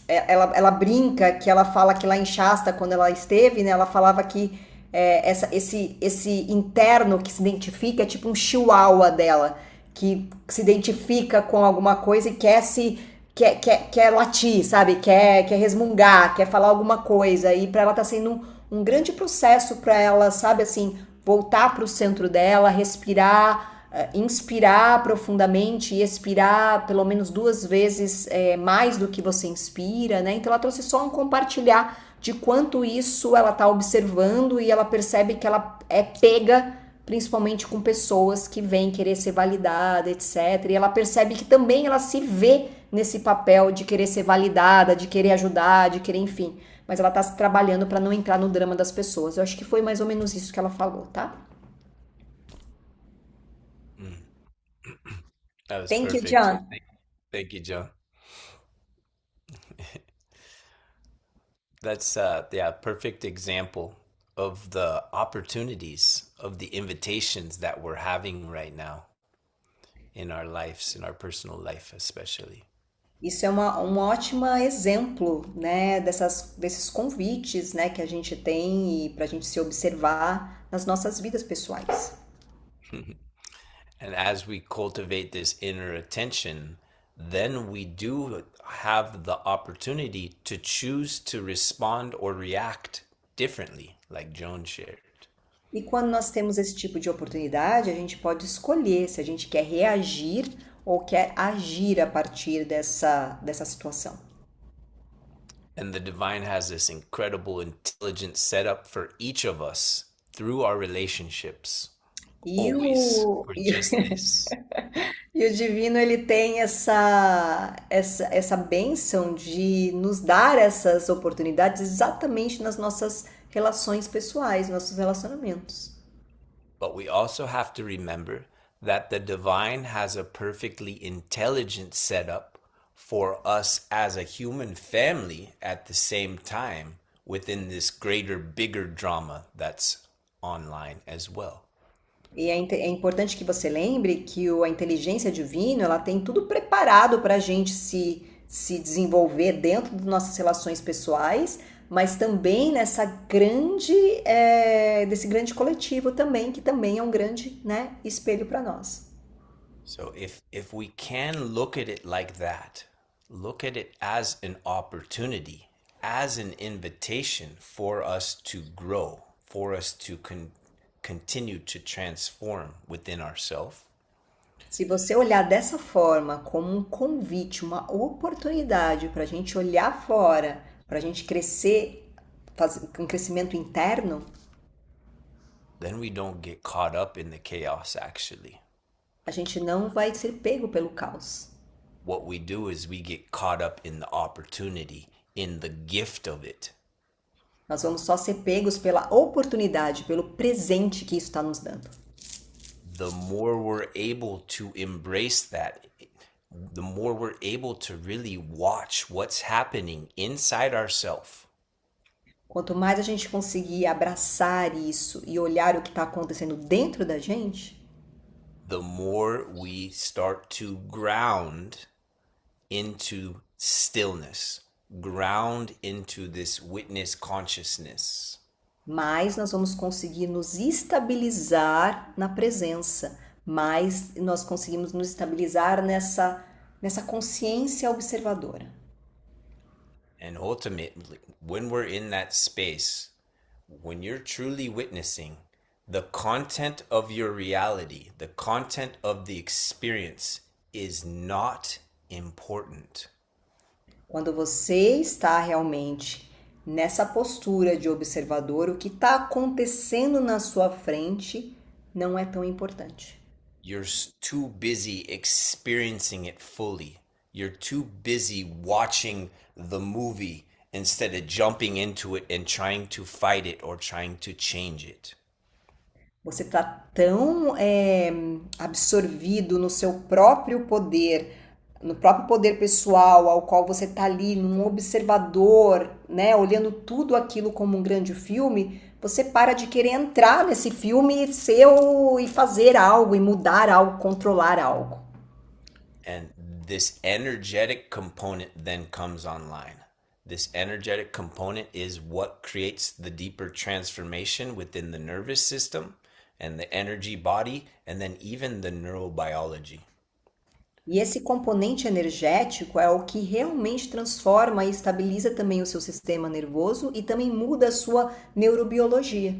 Ela brinca que ela fala que lá em Shasta, quando ela esteve, né, ela falava que esse interno que se identifica é tipo um chihuahua dela, que se identifica com alguma coisa e quer latir, sabe? Quer resmungar, quer falar alguma coisa. E para ela tá sendo um grande processo para ela, sabe, assim, voltar para o centro dela, respirar, inspirar profundamente e expirar pelo menos 2 vezes mais do que você inspira, né? Então ela trouxe só um compartilhar de quanto isso ela tá observando e ela percebe que ela é pega principalmente com pessoas que vêm querer ser validada, etc. E ela percebe que também ela se vê nesse papel de querer ser validada, de querer ajudar, de querer, enfim. Mas ela tá se trabalhando para não entrar no drama das pessoas. Eu acho que foi mais ou menos isso que ela falou, tá? Mm. That was Thank you, perfect. John. Thank you, John. That's yeah, perfect example of the opportunities of the invitations that we're having right now in our lives, in our personal life especially. Isso é um ótimo exemplo, né, desses convites, né, que a gente tem para a gente se observar nas nossas vidas pessoais. And as we cultivate this inner attention, then we do have the opportunity to choose to respond or react differently, like Joan shared. E quando nós temos esse tipo de oportunidade, a gente pode escolher se a gente quer reagir ou quer agir a partir dessa situação. And the divine has this incredible intelligent setup for each of us through our relationships. E Always o, for e, just this. e o divino, ele tem essa bênção de nos dar essas oportunidades exatamente nas nossas relações pessoais, nossos relacionamentos. But we also have to remember that the divine has a perfectly intelligent setup for us as a human family at the same time within this greater, bigger drama that's online as well. E é importante que você lembre que a inteligência divina, ela tem tudo preparado para a gente se desenvolver dentro das nossas relações pessoais, mas também desse grande coletivo também, que também é um grande, né, espelho para nós. So if we can look at it like that, look at it as an opportunity, as an invitation for us to grow, for us to continue to transform within ourselves, Se você olhar dessa forma, como um convite, uma oportunidade para a gente olhar fora, para a gente crescer, fazer um crescimento interno, then we don't get caught up in the chaos actually. a gente não vai ser pego pelo caos. What we do is we get caught up in the opportunity, in the gift of it. Nós vamos só ser pegos pela oportunidade, pelo presente que isso está nos dando. The more we're able to embrace that, the more we're able to really watch what's happening inside ourselves. Quanto mais a gente conseguir abraçar isso e olhar o que está acontecendo dentro da gente, The more we start to ground into stillness, ground into this witness consciousness. mais nós vamos conseguir nos estabilizar na presença, mais nós conseguimos nos estabilizar nessa consciência observadora. And ultimately, when we're in that space, when you're truly witnessing, the content of your reality, the content of the experience is not important. Quando você está realmente nessa postura de observador, o que está acontecendo na sua frente não é tão importante. You're too busy experiencing it fully. You're too busy watching the movie instead of jumping into it and trying to fight it or trying to change it. Você está tão absorvido no seu próprio poder, no próprio poder pessoal, ao qual você está ali num observador, né, olhando tudo aquilo como um grande filme, você para de querer entrar nesse filme e fazer algo, e mudar algo, controlar algo. And this energetic component then comes online. This energetic component is what creates the deeper transformation within the nervous system and the energy body, and then even the neurobiology. E esse componente energético é o que realmente transforma e estabiliza também o seu sistema nervoso e também muda a sua neurobiologia.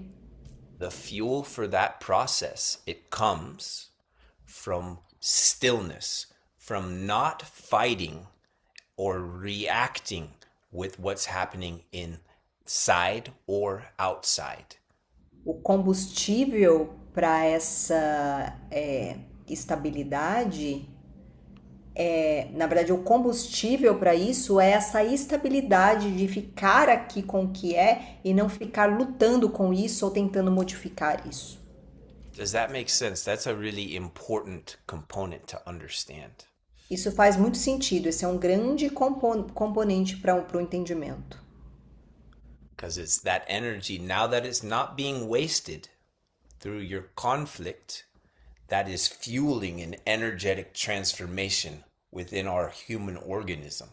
The fuel for that process, it comes from stillness, from not fighting or reacting with what's happening inside or outside. O combustível para essa estabilidade, na verdade, o combustível para isso é essa estabilidade de ficar aqui com o que é e não ficar lutando com isso ou tentando modificar isso. Does that make sense? That's a really important component to understand. Isso faz muito sentido. Esse é um grande componente para o entendimento. Because it's that energy, now that it's not being wasted through your conflict, that is fueling an energetic transformation within our human organism.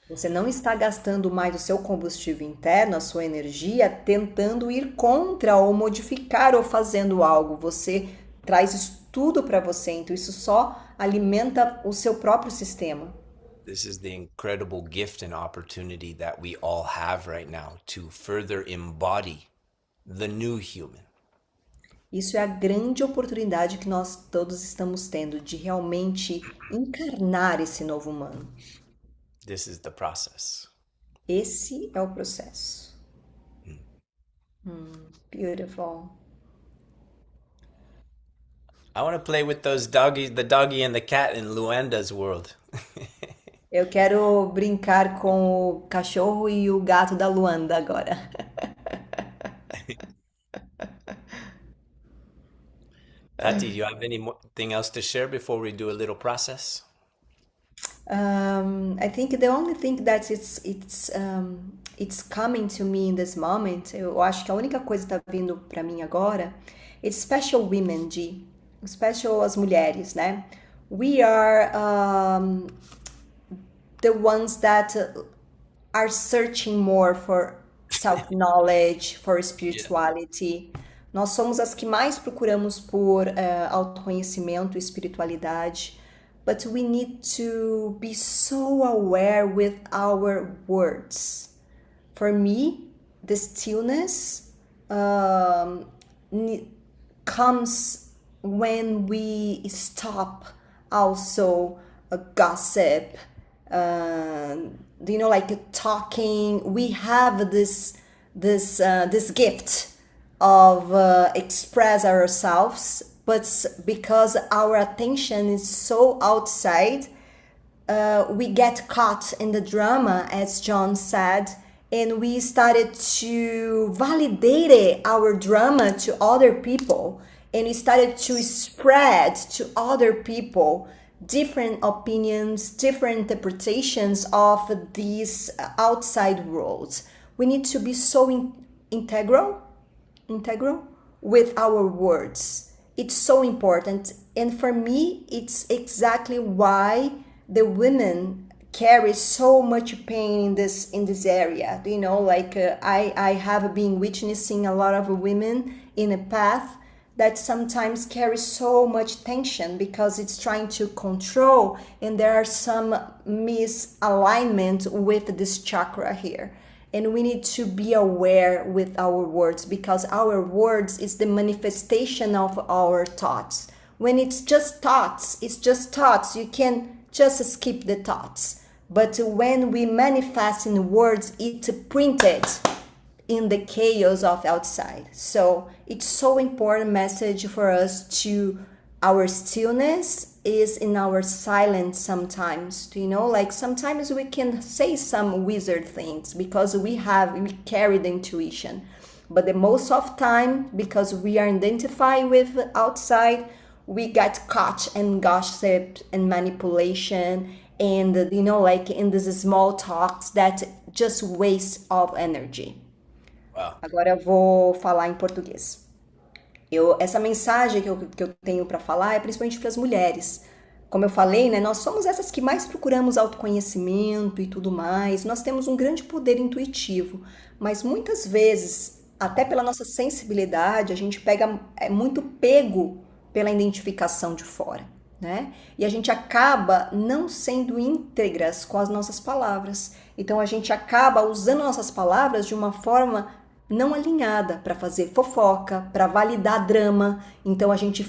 Você não está gastando mais o seu combustível interno, a sua energia, tentando ir contra ou modificar ou fazendo algo. Você traz isso tudo para você, então isso só alimenta o seu próprio sistema. This is the incredible gift and opportunity that we all have right now to further embody the new human. Isso é a grande oportunidade que nós todos estamos tendo de realmente encarnar esse novo humano. This is the process. Esse é o processo. Beautiful. I want to play with those doggies, the doggy and the cat in Luanda's world. Eu quero brincar com o cachorro e o gato da Luanda agora. Tati, do you have anything else to share before we do a little process? I think the only thing that it's coming to me in this moment, eu acho que a única coisa que está vindo para mim agora, it's special women, G. Special as mulheres, né? We are the ones that are searching more for self-knowledge, for spirituality. Nós somos as que mais procuramos por autoconhecimento e espiritualidade. But we need to be so aware with our words. For me, the stillness comes when we stop also gossip, like talking. We have this gift of express ourselves, but because our attention is so outside, we get caught in the drama, as John said, and we started to validate our drama to other people, and we started to spread to other people different opinions, different interpretations of these outside worlds. We need to be so integral with our words. It's so important, and for me it's exactly why the women carry so much pain in this area. I have been witnessing a lot of women in a path that sometimes carry so much tension because it's trying to control, and there are some misalignment with this chakra here. And we need to be aware with our words, because our words is the manifestation of our thoughts. When it's just thoughts, you can just skip the thoughts. But when we manifest in words, it's printed in the chaos of outside. So it's so important message for us to our stillness is in our silence sometimes. Sometimes we can say some wizard things because we carry the intuition. But the most of time, because we are identified with outside, we get caught in gossip and manipulation and in these small talks that just waste of energy. Wow. Agora eu vou falar em português. Essa mensagem que eu tenho para falar é principalmente para as mulheres. Como eu falei, né, nós somos essas que mais procuramos autoconhecimento e tudo mais. Nós temos um grande poder intuitivo, mas muitas vezes, até pela nossa sensibilidade, a gente é muito pego pela identificação de fora, né? E a gente acaba não sendo íntegras com as nossas palavras. Então a gente acaba usando nossas palavras de uma forma não alinhada para fazer fofoca, para validar drama. Então a gente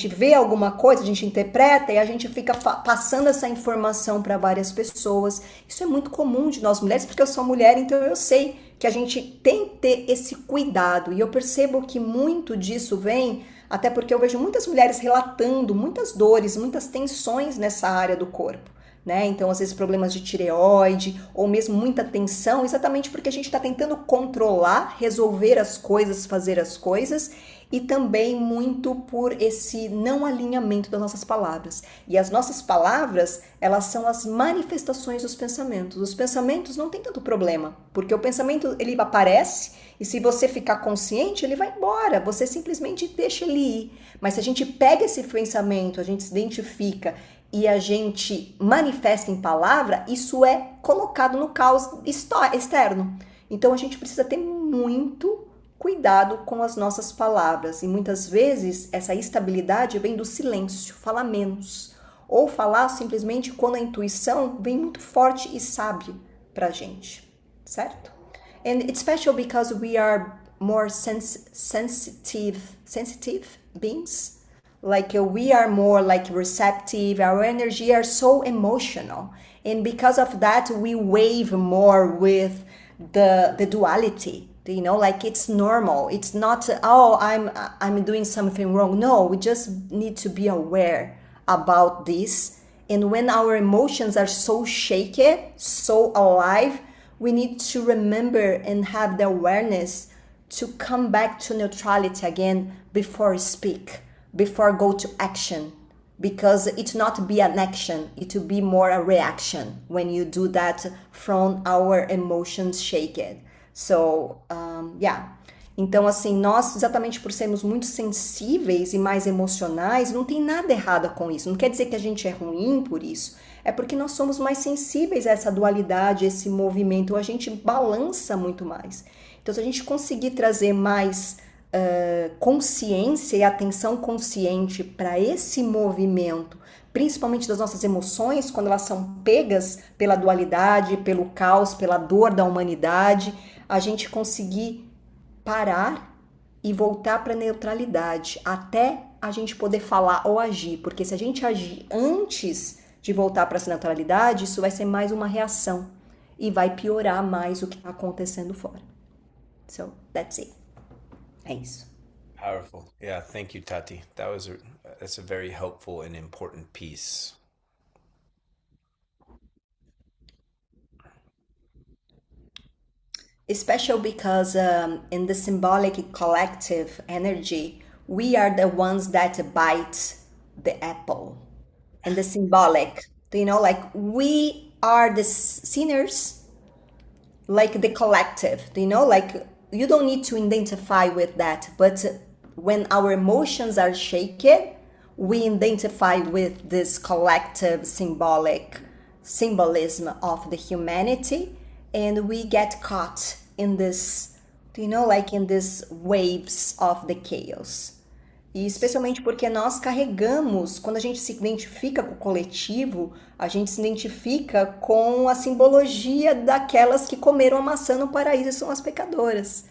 vê alguma coisa, a gente interpreta e a gente fica passando essa informação para várias pessoas. Isso é muito comum de nós mulheres, porque eu sou mulher, então eu sei que a gente tem que ter esse cuidado. E eu percebo que muito disso vem, até porque eu vejo muitas mulheres relatando muitas dores, muitas tensões nessa área do corpo, né? Então, às vezes, problemas de tireoide ou mesmo muita tensão, exatamente porque a gente está tentando controlar, resolver as coisas, fazer as coisas, e também muito por esse não alinhamento das nossas palavras. E as nossas palavras, elas são as manifestações dos pensamentos. Os pensamentos não tem tanto problema, porque o pensamento, ele aparece, e se você ficar consciente, ele vai embora, você simplesmente deixa ele ir. Mas se a gente pega esse pensamento, a gente se identifica e a gente manifesta em palavra, isso é colocado no caos externo. Então a gente precisa ter muito cuidado com as nossas palavras. E muitas vezes essa estabilidade vem do silêncio, falar menos. Ou falar simplesmente quando a intuição vem muito forte e sábia pra gente, certo? And it's special because we are more sensitive beings. Like we are more like receptive, our energy are so emotional. And because of that, we wave more with the duality. You know, like it's normal. It's not, oh, I'm doing something wrong. No, we just need to be aware about this. And when our emotions are so shaky, so alive, we need to remember and have the awareness to come back to neutrality again before speak, before go to action. Because it's not to be an action, it will be more a reaction when you do that from our emotions shaken. So, yeah. Então, assim, nós, exatamente por sermos muito sensíveis e mais emocionais, não tem nada errado com isso. Não quer dizer que a gente é ruim por isso. É porque nós somos mais sensíveis a essa dualidade, esse movimento. A gente balança muito mais. Então, se a gente conseguir trazer mais consciência e atenção consciente para esse movimento, principalmente das nossas emoções, quando elas são pegas pela dualidade, pelo caos, pela dor da humanidade, a gente conseguir parar e voltar para a neutralidade, até a gente poder falar ou agir, porque se a gente agir antes de voltar para essa neutralidade, isso vai ser mais uma reação e vai piorar mais o que está acontecendo fora. So, that's it. É isso. Powerful. Yeah, thank you, Tati. That's a very helpful and important piece. Special because in the symbolic collective energy, we are the ones that bite the apple. In the symbolic, you know, like we are the sinners, like the collective, you know, like you don't need to identify with that, but when our emotions are shaken, we identify with this collective symbolism of the humanity, and we get caught in this, you know, like in these waves of the chaos. E especialmente porque nós carregamos, quando a gente se identifica com o coletivo, a gente se identifica com a simbologia daquelas que comeram a maçã no paraíso e são as pecadoras.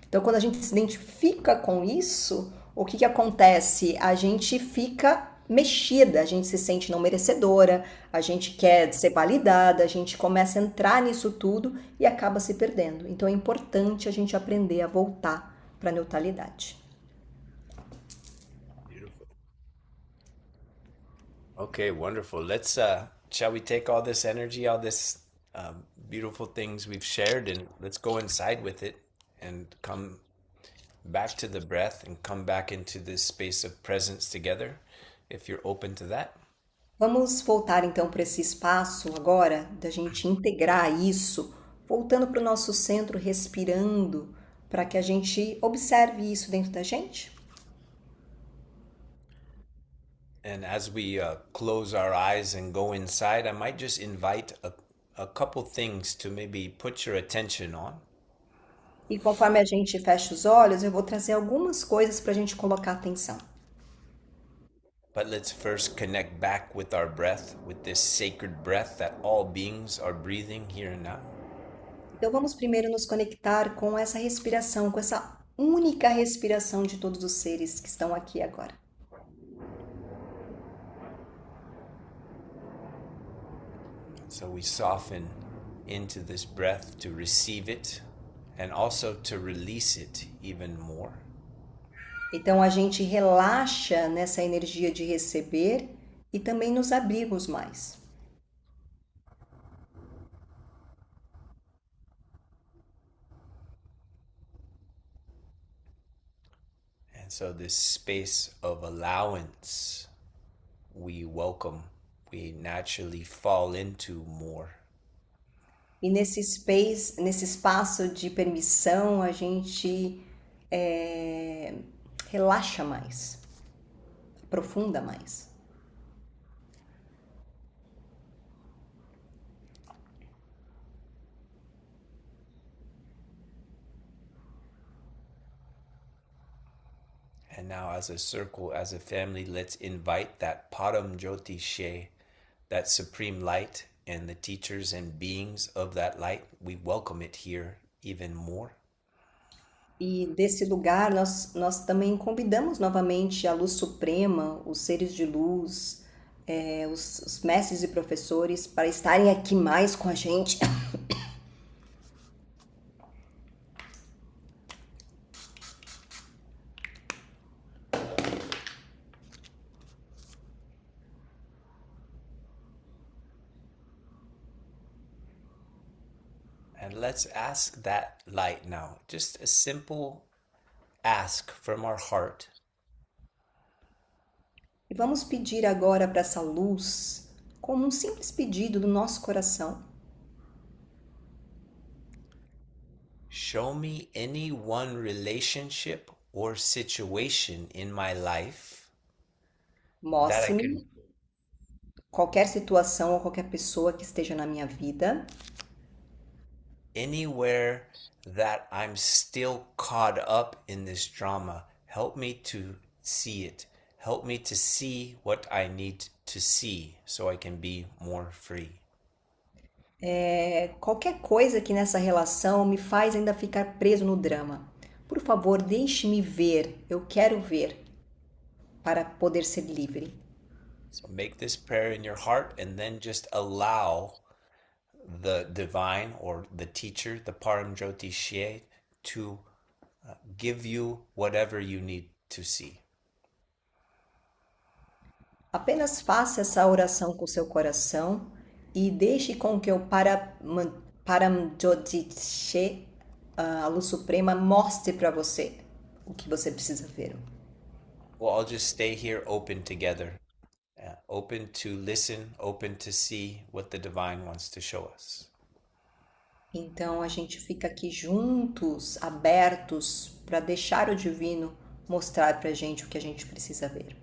Então, quando a gente se identifica com isso, o que acontece? A gente fica mexida, a gente se sente não merecedora, a gente quer ser validada, a gente começa a entrar nisso tudo e acaba se perdendo. Então, é importante a gente aprender a voltar para a neutralidade. Okay, wonderful. Let's shall we take all this energy, all this beautiful things we've shared, and let's go inside with it and come back to the breath and come back into this space of presence together, if you're open to that. Vamos voltar então para esse espaço agora da gente integrar isso, voltando para o nosso centro, respirando, para que a gente observe isso dentro da gente. And as we close our eyes and go inside, I might just invite a couple things to maybe put your attention on. E conforme a gente fecha os olhos, eu vou trazer algumas coisas para a gente colocar atenção. But let's first connect back with our breath, with this sacred breath that all beings are breathing here and now. Então vamos primeiro nos conectar com essa respiração, com essa única respiração de todos os seres que estão aqui agora. So we soften into this breath to receive it and also to release it even more. Então a gente relaxa nessa energia de receber e também nos abrimos mais. And so this space of allowance we welcome, we naturally fall into more. E nesse espaço de permissão, a gente relaxa mais, aprofunda mais. And now, as a circle, as a family, let's invite that Param Jyoti She, that supreme light, and the teachers and beings of that light. We welcome it here even more. E desse lugar, nós também convidamos novamente a luz suprema, os seres de luz, os mestres e professores para estarem aqui mais com a gente. And let's ask that light now, just a simple ask from our heart. E vamos pedir agora para essa luz, como um simples pedido do nosso coração. Show me any one relationship or situation in my life that I Mostre-me can qualquer situação ou qualquer pessoa que esteja na minha vida, anywhere that I'm still caught up in this drama. Help me to see it. Help me to see what I need to see so I can be more free. qualquer coisa que nessa relação me faz ainda ficar preso no drama. Por favor, deixe-me ver, eu quero ver, para poder ser livre. So make this prayer in your heart and then just allow the divine or the teacher, the Param Jyoti Shye, to give you whatever you need to see. Apenas faça essa oração com seu coração e deixe com que o Paramjyotishe, a luz suprema, mostre para você o que você precisa ver. We'll all just stay here open together, open to listen, open to see what the divine wants to show us. Então a gente fica aqui juntos, abertos, para deixar o divino mostrar para a gente o que a gente precisa ver.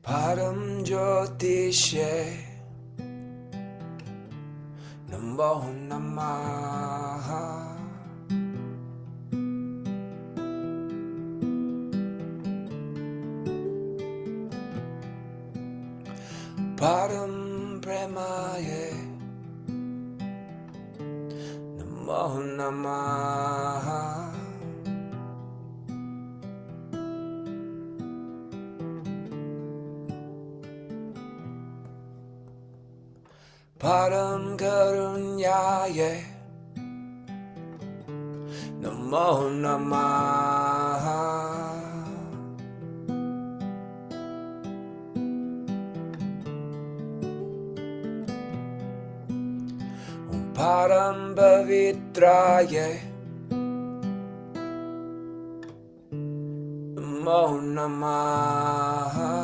Param Jyotishe Namo Namaha Param Premaye Namo Namaha Param Karunyaye Namo Namaha Param Pavitraye Namo Namaha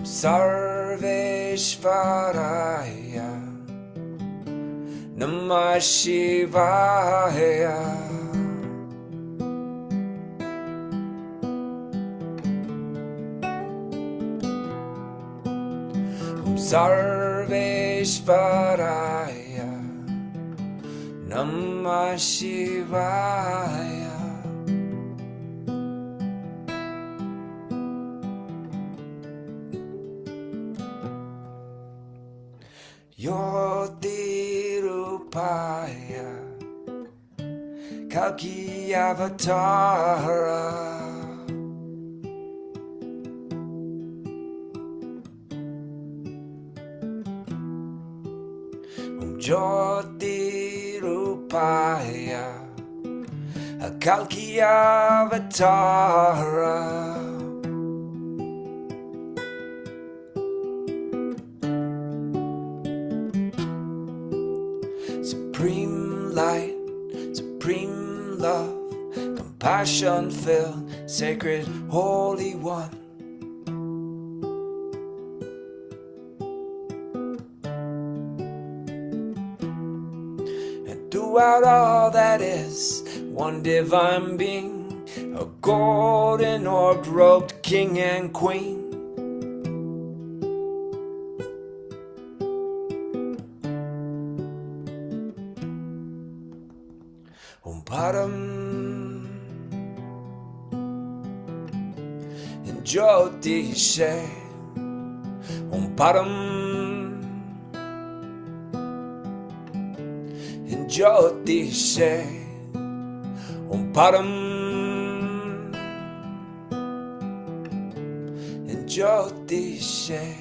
Sarveshvaraya Namah Shivaya Sarveshvaraya Namah Shivaya Yodirupaya Kalki Avatara Yodirupaya Kalki Avatara Supreme light, supreme love, compassion filled, sacred, holy one. And throughout all that is, one divine being, a golden orbed robed king and queen. Om Param in Jyotishe Om Param in Jyotishe Om Param in Jyotishe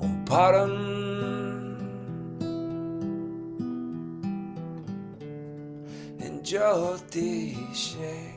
Om Param Jyotishe.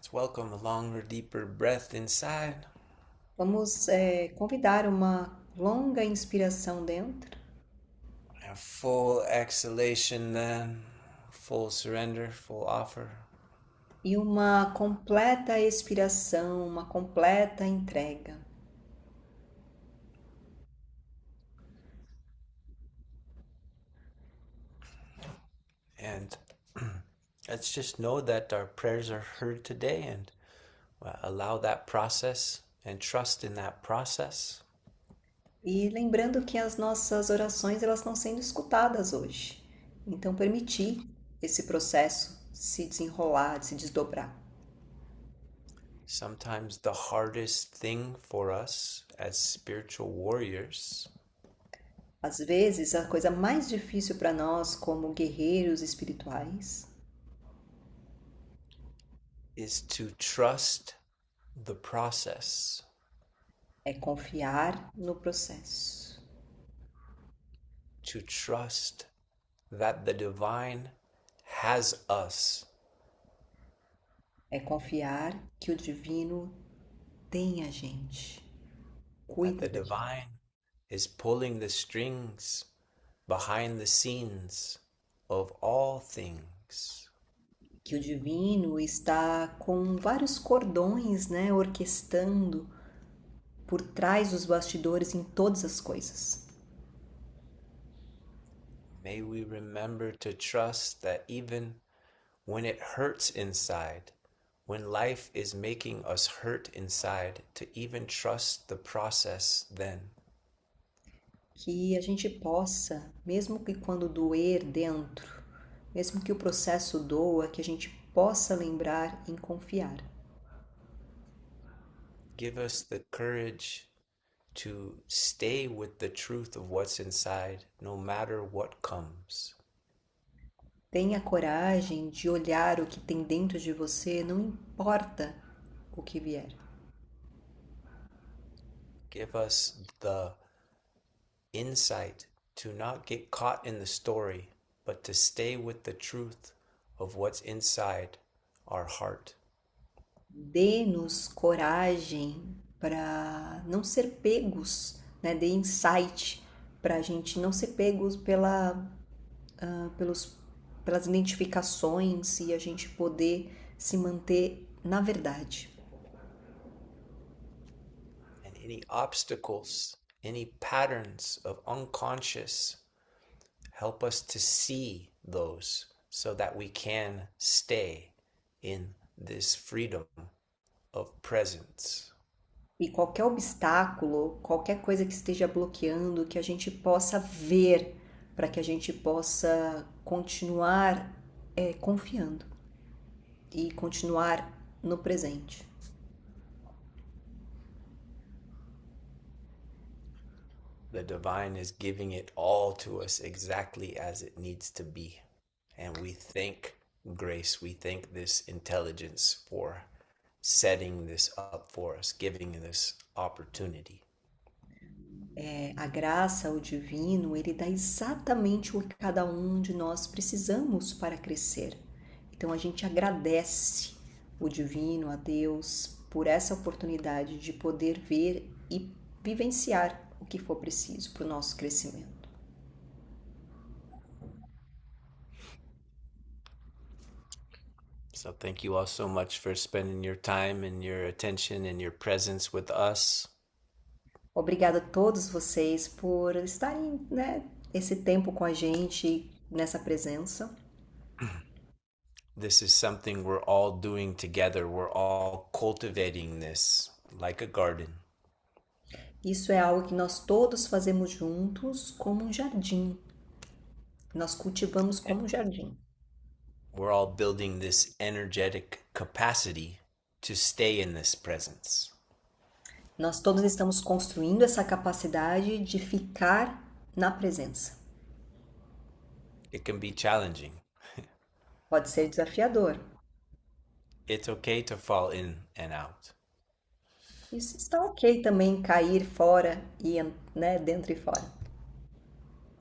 Let's welcome a longer, deeper breath inside. Vamos convidar uma longa inspiração dentro. A full exhalation then, full surrender, full offer. E uma completa expiração, uma completa entrega. And let's just know that our prayers are heard today and allow that process and trust in that process. E lembrando que as nossas orações elas estão sendo escutadas hoje. Então permitir esse processo se desenrolar, se desdobrar. Sometimes the hardest thing for us as spiritual warriors Às vezes, a coisa mais difícil para nós como guerreiros espirituais is to trust the process. É confiar no processo. To trust that the divine has us É confiar que o divino tem a gente, that cuida the da gente. divine is pulling the strings behind the scenes of all things. Que o divino está com vários cordões, né, orquestrando por trás dos bastidores em todas as coisas. May we remember to trust that even when it hurts inside, when life is making us hurt inside, to even trust the process then. Que a gente possa, mesmo que quando doer dentro, mesmo que o processo doa, que a gente possa lembrar em confiar. Give us the courage to stay with the truth of what's inside, no matter what comes. Tenha coragem de olhar o que tem dentro de você, não importa o que vier. Give us the insight to not get caught in the story, but to stay with the truth of what's inside our heart. Dê-nos coragem para não ser pegos, né? Dê insight para a gente não ser pegos pelos, pelas identificações e a gente poder se manter na verdade. And any obstacles, any patterns of unconscious, help us to see those so that we can stay in this freedom of presence. E qualquer obstáculo, qualquer coisa que esteja bloqueando, que a gente possa ver, para que a gente possa continuar confiando e continuar no presente. The divine is giving it all to us exactly as it needs to be. And we thank grace, we thank this intelligence for setting this up for us, giving this opportunity. A graça, o divino, ele dá exatamente o que cada um de nós precisamos para crescer. Então a gente agradece o divino, a Deus, por essa oportunidade de poder ver e vivenciar o que for preciso para o nosso crescimento. So thank you all so much for spending your time and your attention and your presence with us. Obrigada a todos vocês por estarem, né, esse tempo com a gente nessa presença. This is something we're all doing together. We're all cultivating this like a garden. Isso é algo que nós todos fazemos juntos como um jardim. Nós cultivamos como um jardim. We're all building this energetic capacity to stay in this presence. Nós todos estamos construindo essa capacidade de ficar na presença. It can be challenging. Pode ser desafiador. It's okay to fall in and out. Isso está ok também cair fora e, né, dentro e fora.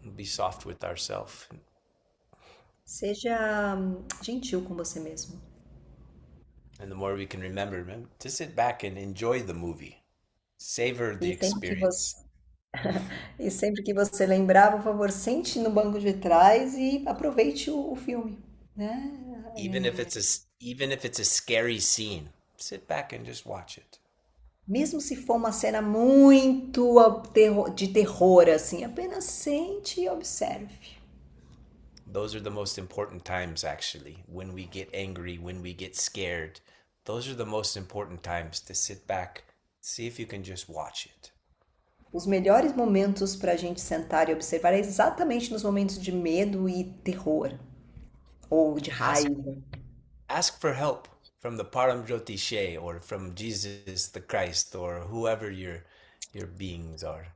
Be soft with ourselves. Seja gentil com você mesmo. And the more we can remember to sit back and enjoy the movie. Savor the E sempre que experience. você e sempre que você lembrar, por favor, sente no banco de trás e aproveite o filme, né? Even if it's a scary scene, sit back and just watch it. Mesmo se for uma cena muito de terror, assim, apenas sente e observe. Those are the most important times, actually. When we get angry, when we get scared, those are the most important times to sit back, see if you can just watch it. Os melhores momentos para a gente sentar e observar é exatamente nos momentos de medo e terror, ou de raiva. Ask for help from the Param Jyotishe or from Jesus the Christ or whoever your beings are.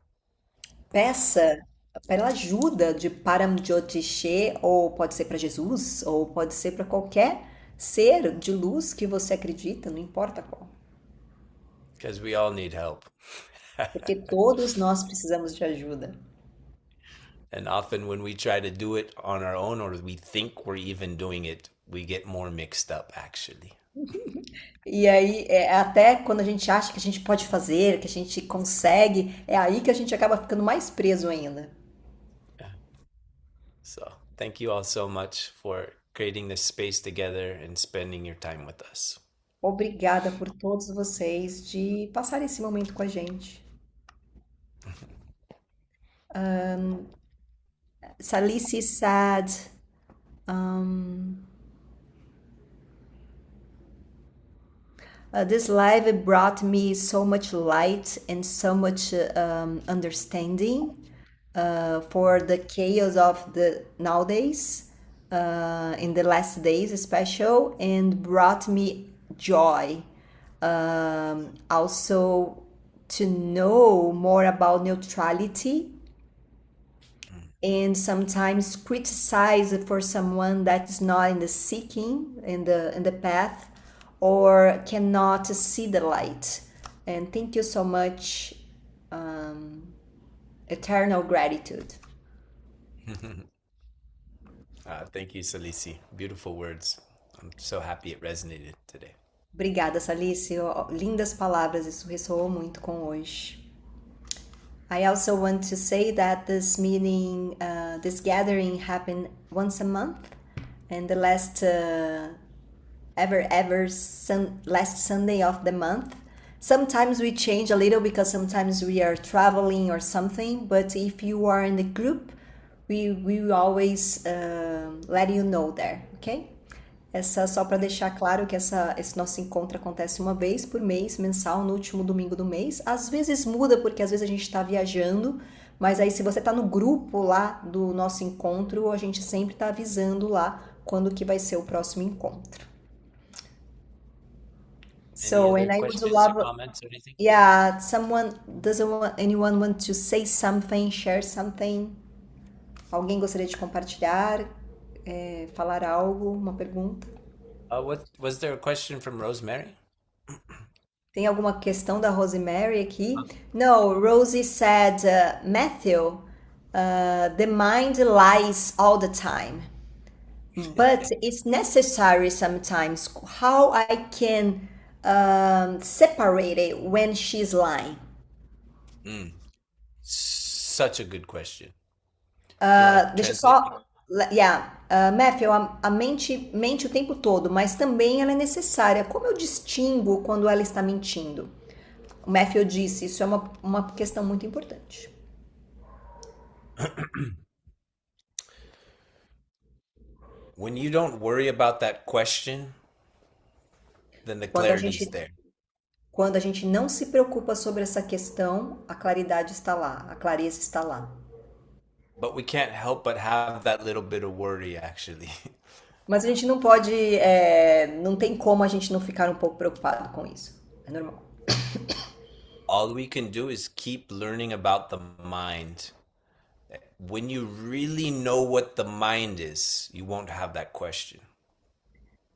Peça pela ajuda de Param Jyotishe, ou pode ser para Jesus, ou pode ser para qualquer ser de luz que você acredita, não importa qual. Because we all need help. Porque todos nós precisamos de ajuda. And often when we try to do it on our own or we think we're even doing it, we get more mixed up actually. E aí, até quando a gente acha que a gente pode fazer, que a gente consegue, é aí que a gente acaba ficando mais preso ainda. So, thank you all so much for creating this space together and spending your time with us. Obrigada por todos vocês de passar esse momento com a gente. Salice said, this live brought me so much light and so much understanding for the chaos of the nowadays, in the last days especially, and brought me joy. Also to know more about neutrality and sometimes criticize for someone that is not in the seeking in the path or cannot see the light. And thank you so much. Eternal gratitude. Thank you, Salisi. Beautiful words. I'm so happy it resonated today. Obrigada, Salice. Lindas palavras, isso ressoou muito com hoje. I also want to say that this meeting, this gathering happened once a month, and the last last Sunday of the month. Sometimes we change a little because sometimes we are traveling or something, but if you are in the group, we will always let you know there, ok? Só para deixar claro que esse nosso encontro acontece uma vez por mês, mensal, no último domingo do mês. Às vezes muda, porque às vezes a gente está viajando, mas aí se você está no grupo lá do nosso encontro, a gente sempre está avisando lá quando que vai ser o próximo encontro. So, Any and other I would questions love, or comments or anything? yeah, anyone want to say something, share something? Alguém gostaria de compartilhar, falar algo, uma pergunta? What was there a question from Rosemary? Tem alguma questão da Rosemary aqui? No, Rosie said, Matthew, the mind lies all the time, but it's necessary sometimes. How I can separate it when she's lying? Such a good question. Do you want to Deixa eu translate? só. Yeah, Matthew, a mente mente o tempo todo, mas também ela é necessária. Como eu distingo quando ela está mentindo? O Matthew disse, isso é uma questão muito importante. When you don't worry about that question, then the Quando a clarity is gente, there. quando a gente não se preocupa sobre essa questão, a claridade está lá, a clareza está lá. But we can't help but have that little bit of worry, actually. Mas a gente não pode, não tem como a gente não ficar um pouco preocupado com isso. É normal. All we can do is keep learning about the mind. When you really know what the mind is, you won't have that question.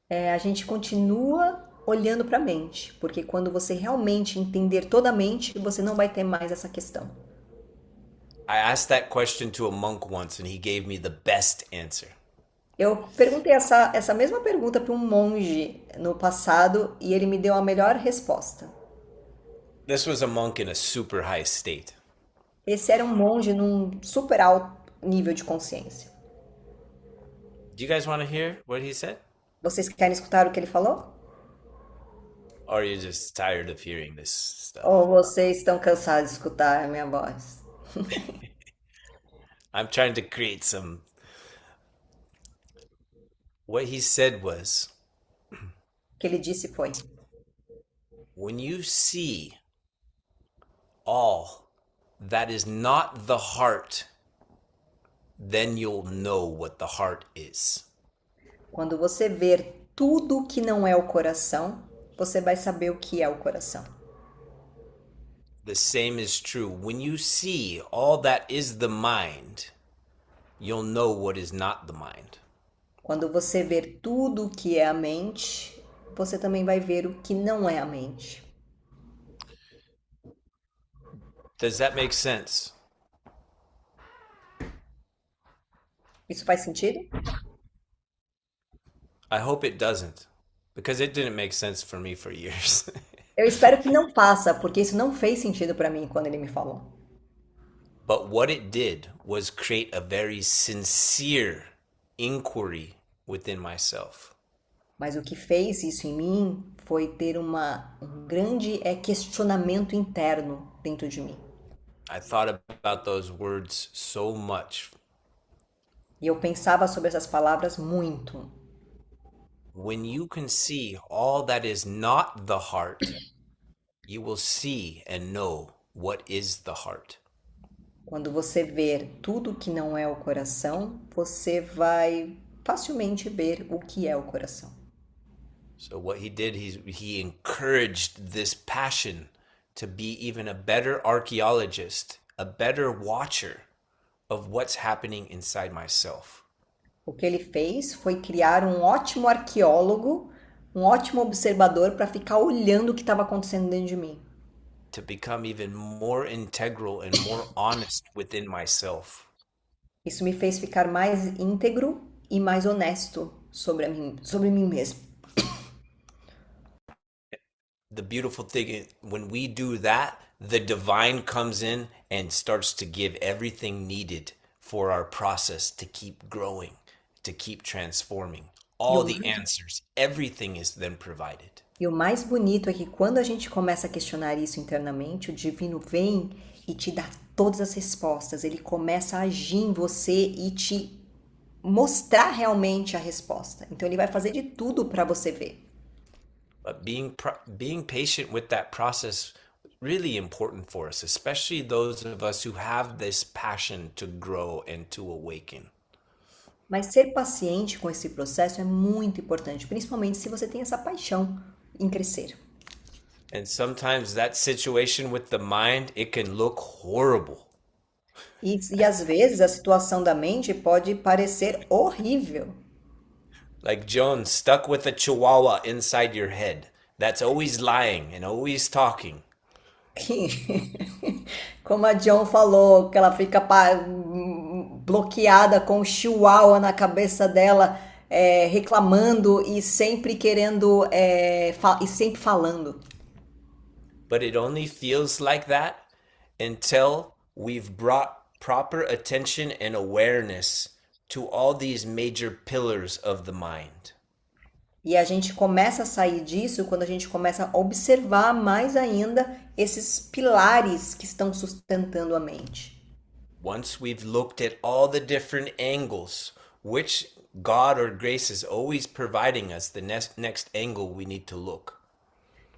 A gente continua olhando para a mente, porque quando você realmente entender toda a mente, você não vai ter mais essa questão. I asked that question to a monk once and he gave me the best answer. Eu perguntei essa mesma pergunta para um monge no passado e ele me deu a melhor resposta. This was a monk in a super high state. Esse era um monge num super alto nível de consciência. Do you guys want to hear what he said? Vocês querem escutar o que ele falou? Or you're just tired of hearing this stuff? Ou vocês estão cansados de escutar a minha voz? I'm trying to create some. What he said was, O que ele disse foi: when you see all that is not the heart, then you'll know what the heart is. quando você ver tudo que não é o coração, você vai saber o que é o coração. The same is true. When you see all that is the mind, you'll know what is not the mind. Quando você ver tudo o que é a mente, você também vai ver o que não é a mente. Does that make sense? Isso faz sentido? I hope it doesn't, because it didn't make sense for me for years. Eu espero que não faça, porque isso não fez sentido para mim quando ele me falou. But what it did was create a very sincere inquiry within myself. Mas o que fez isso em mim foi ter um grande questionamento interno dentro de mim. I thought about those words so much. E eu pensava sobre essas palavras muito. When you can see all that is not the heart, you will see and know what is the heart. Quando você ver tudo que não é o coração, você vai facilmente ver o que é o coração. So what he did, he encouraged this passion to be even a better archaeologist, a better watcher of what's happening inside myself. O que ele fez foi criar um ótimo arqueólogo, um ótimo observador para ficar olhando o que estava acontecendo dentro de mim. To become even more integral and more honest within myself. Isso me fez ficar mais íntegro e mais honesto sobre mim mesmo. The beautiful thing is when we do that, the divine comes in and starts to give everything needed for our process to keep growing, to keep transforming. All the answers, everything is then provided. E o mais bonito é que quando a gente começa a questionar isso internamente, o divino vem e te dá todas as respostas. Ele começa a agir em você e te mostrar realmente a resposta. Então ele vai fazer de tudo para você ver. But being patient with that process is really important for us, especially those of us who have this passion to grow and to awaken. Mas ser paciente com esse processo é muito importante, principalmente se você tem essa paixão em crescer. And sometimes that situation with the mind, it can look horrible. E às vezes a situação da mente pode parecer horrível. Like Joan stuck with a chihuahua inside your head that's always lying and always talking. Como a John falou, que ela fica bloqueada com o chihuahua na cabeça dela, reclamando e sempre querendo, e sempre falando. But it only feels like that until we've brought proper attention and awareness to all these major pillars of the mind. E a gente começa a sair disso quando a gente começa a observar mais ainda esses pilares que estão sustentando a mente. Once we've looked at all the different angles, which God or grace is always providing us the next angle we need to look.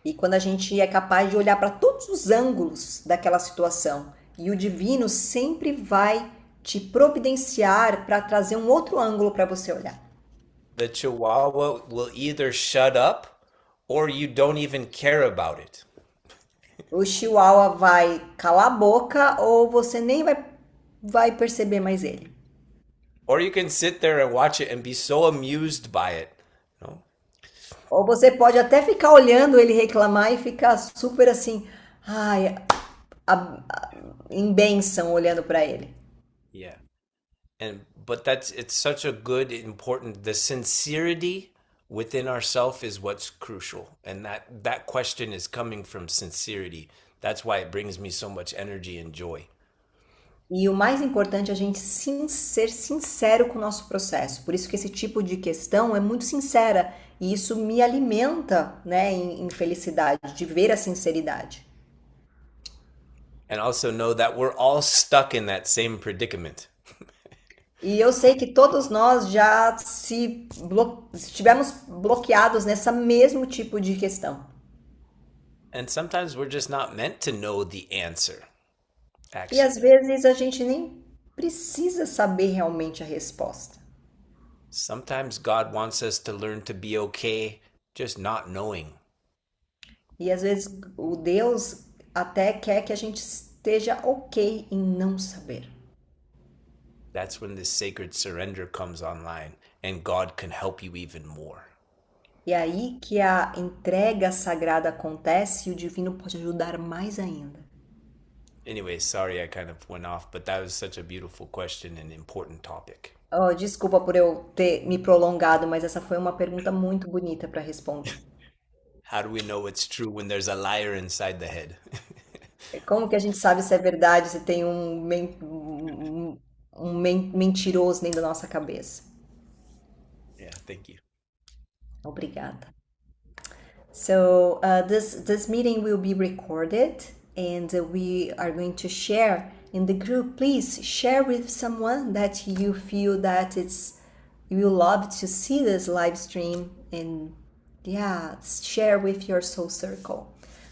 E quando a gente é capaz de olhar para todos os ângulos daquela situação, e o divino sempre vai te providenciar para trazer um outro ângulo para você olhar. The chihuahua will either shut up or you don't even care about it. O chihuahua vai calar a boca ou você nem vai perceber mais ele. Or you can sit there and watch it and be so amused by it. Ou você pode até ficar olhando ele reclamar e ficar super assim, ai, em bênção olhando para ele. Yeah. But it's such a good, important, the sincerity within ourself is what's crucial. And that question is coming from sincerity. That's why it brings me so much energy and joy. E o mais importante é a gente ser sincero com o nosso processo. Por isso que esse tipo de questão é muito sincera. E isso me alimenta, né, em felicidade, de ver a sinceridade. And also know that we're all stuck in that same predicament. E eu sei que todos nós já estivemos bloqueados nessa mesmo tipo de questão. And sometimes we're just not meant to know the answer. E às vezes a gente nem precisa saber realmente a resposta. Sometimes God wants us to learn to be okay just not knowing. E às vezes o Deus até quer que a gente esteja ok em não saber. That's when this sacred surrender comes online and God can help you even more. E aí que a entrega sagrada acontece e o divino pode ajudar mais ainda. Anyway, sorry I kind of went off, but that was such a beautiful question and important topic. Oh, desculpa por eu ter me prolongado, mas essa foi uma pergunta muito bonita para responder. How do we know it's true when there's a liar inside the head? Como que a gente sabe se é verdade, se tem mentiroso dentro da nossa cabeça? Yeah, thank you. Obrigada. So this meeting will be recorded, and we are going to share in the group. Please share with someone that you feel that you will love to see this live stream, and yeah, share with your soul circle.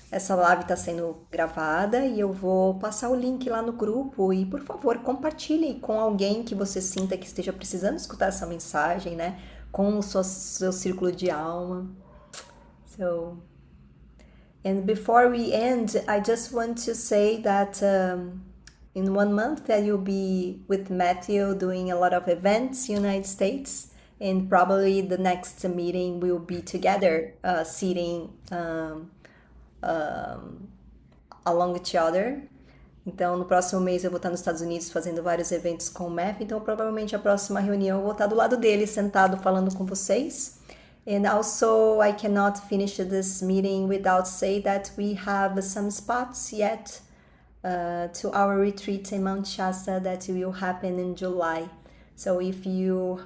Essa live está sendo gravada e eu vou passar o link lá no grupo e, por favor, compartilhe com alguém que você sinta que esteja precisando escutar essa mensagem, né? Com o seu círculo de alma. So, and before we end, I just want to say that in 1 month that you'll be with Matthew doing a lot of events in the United States, and probably the next meeting will be together, sitting along each other. Então, no próximo mês eu vou estar nos Estados Unidos fazendo vários eventos com o Matthew, então provavelmente a próxima reunião eu vou estar do lado dele, sentado, falando com vocês. And also, I cannot finish this meeting without saying that we have some spots yet to our retreat in Mount Shasta that will happen in July. So if you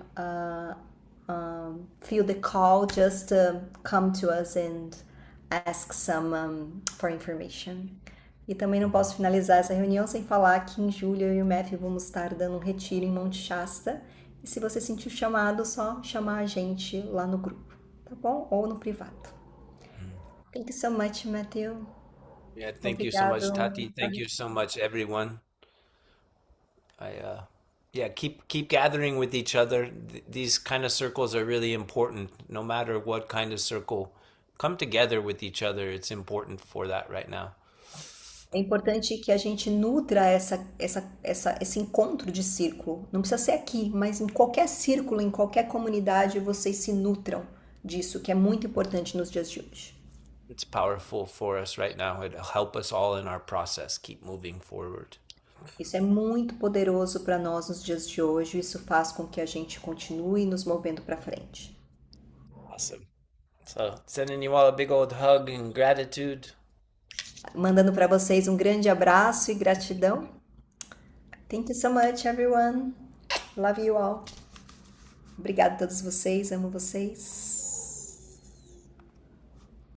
feel the call, just come to us and ask some for information. E também não posso finalizar essa reunião sem falar que em julho eu e o Matthew vamos estar dando um retiro em Monte Shasta. E se você sentir o chamado, só chamar a gente lá no grupo, tá bom? Ou no privado. Thank you so much, Matthew. Yeah, thank you so much, Tati. Thank you so much, everyone. Keep gathering with each other. These kind of circles are really important. No matter what kind of circle, come together with each other. It's important for that right now. É importante que a gente nutra esse encontro de círculo. Não precisa ser aqui, mas em qualquer círculo, em qualquer comunidade, vocês se nutram disso, que é muito importante nos dias de hoje. It's powerful for us right now. It'll help us all in our process, keep moving forward. Isso é muito poderoso para nós nos dias de hoje. Isso faz com que a gente continue nos movendo para frente. Awesome. So, sending you all a big old hug and gratitude. Mandando para vocês um grande abraço e gratidão. Thank you so much, everyone. Love you all. Obrigada a todos vocês, amo vocês.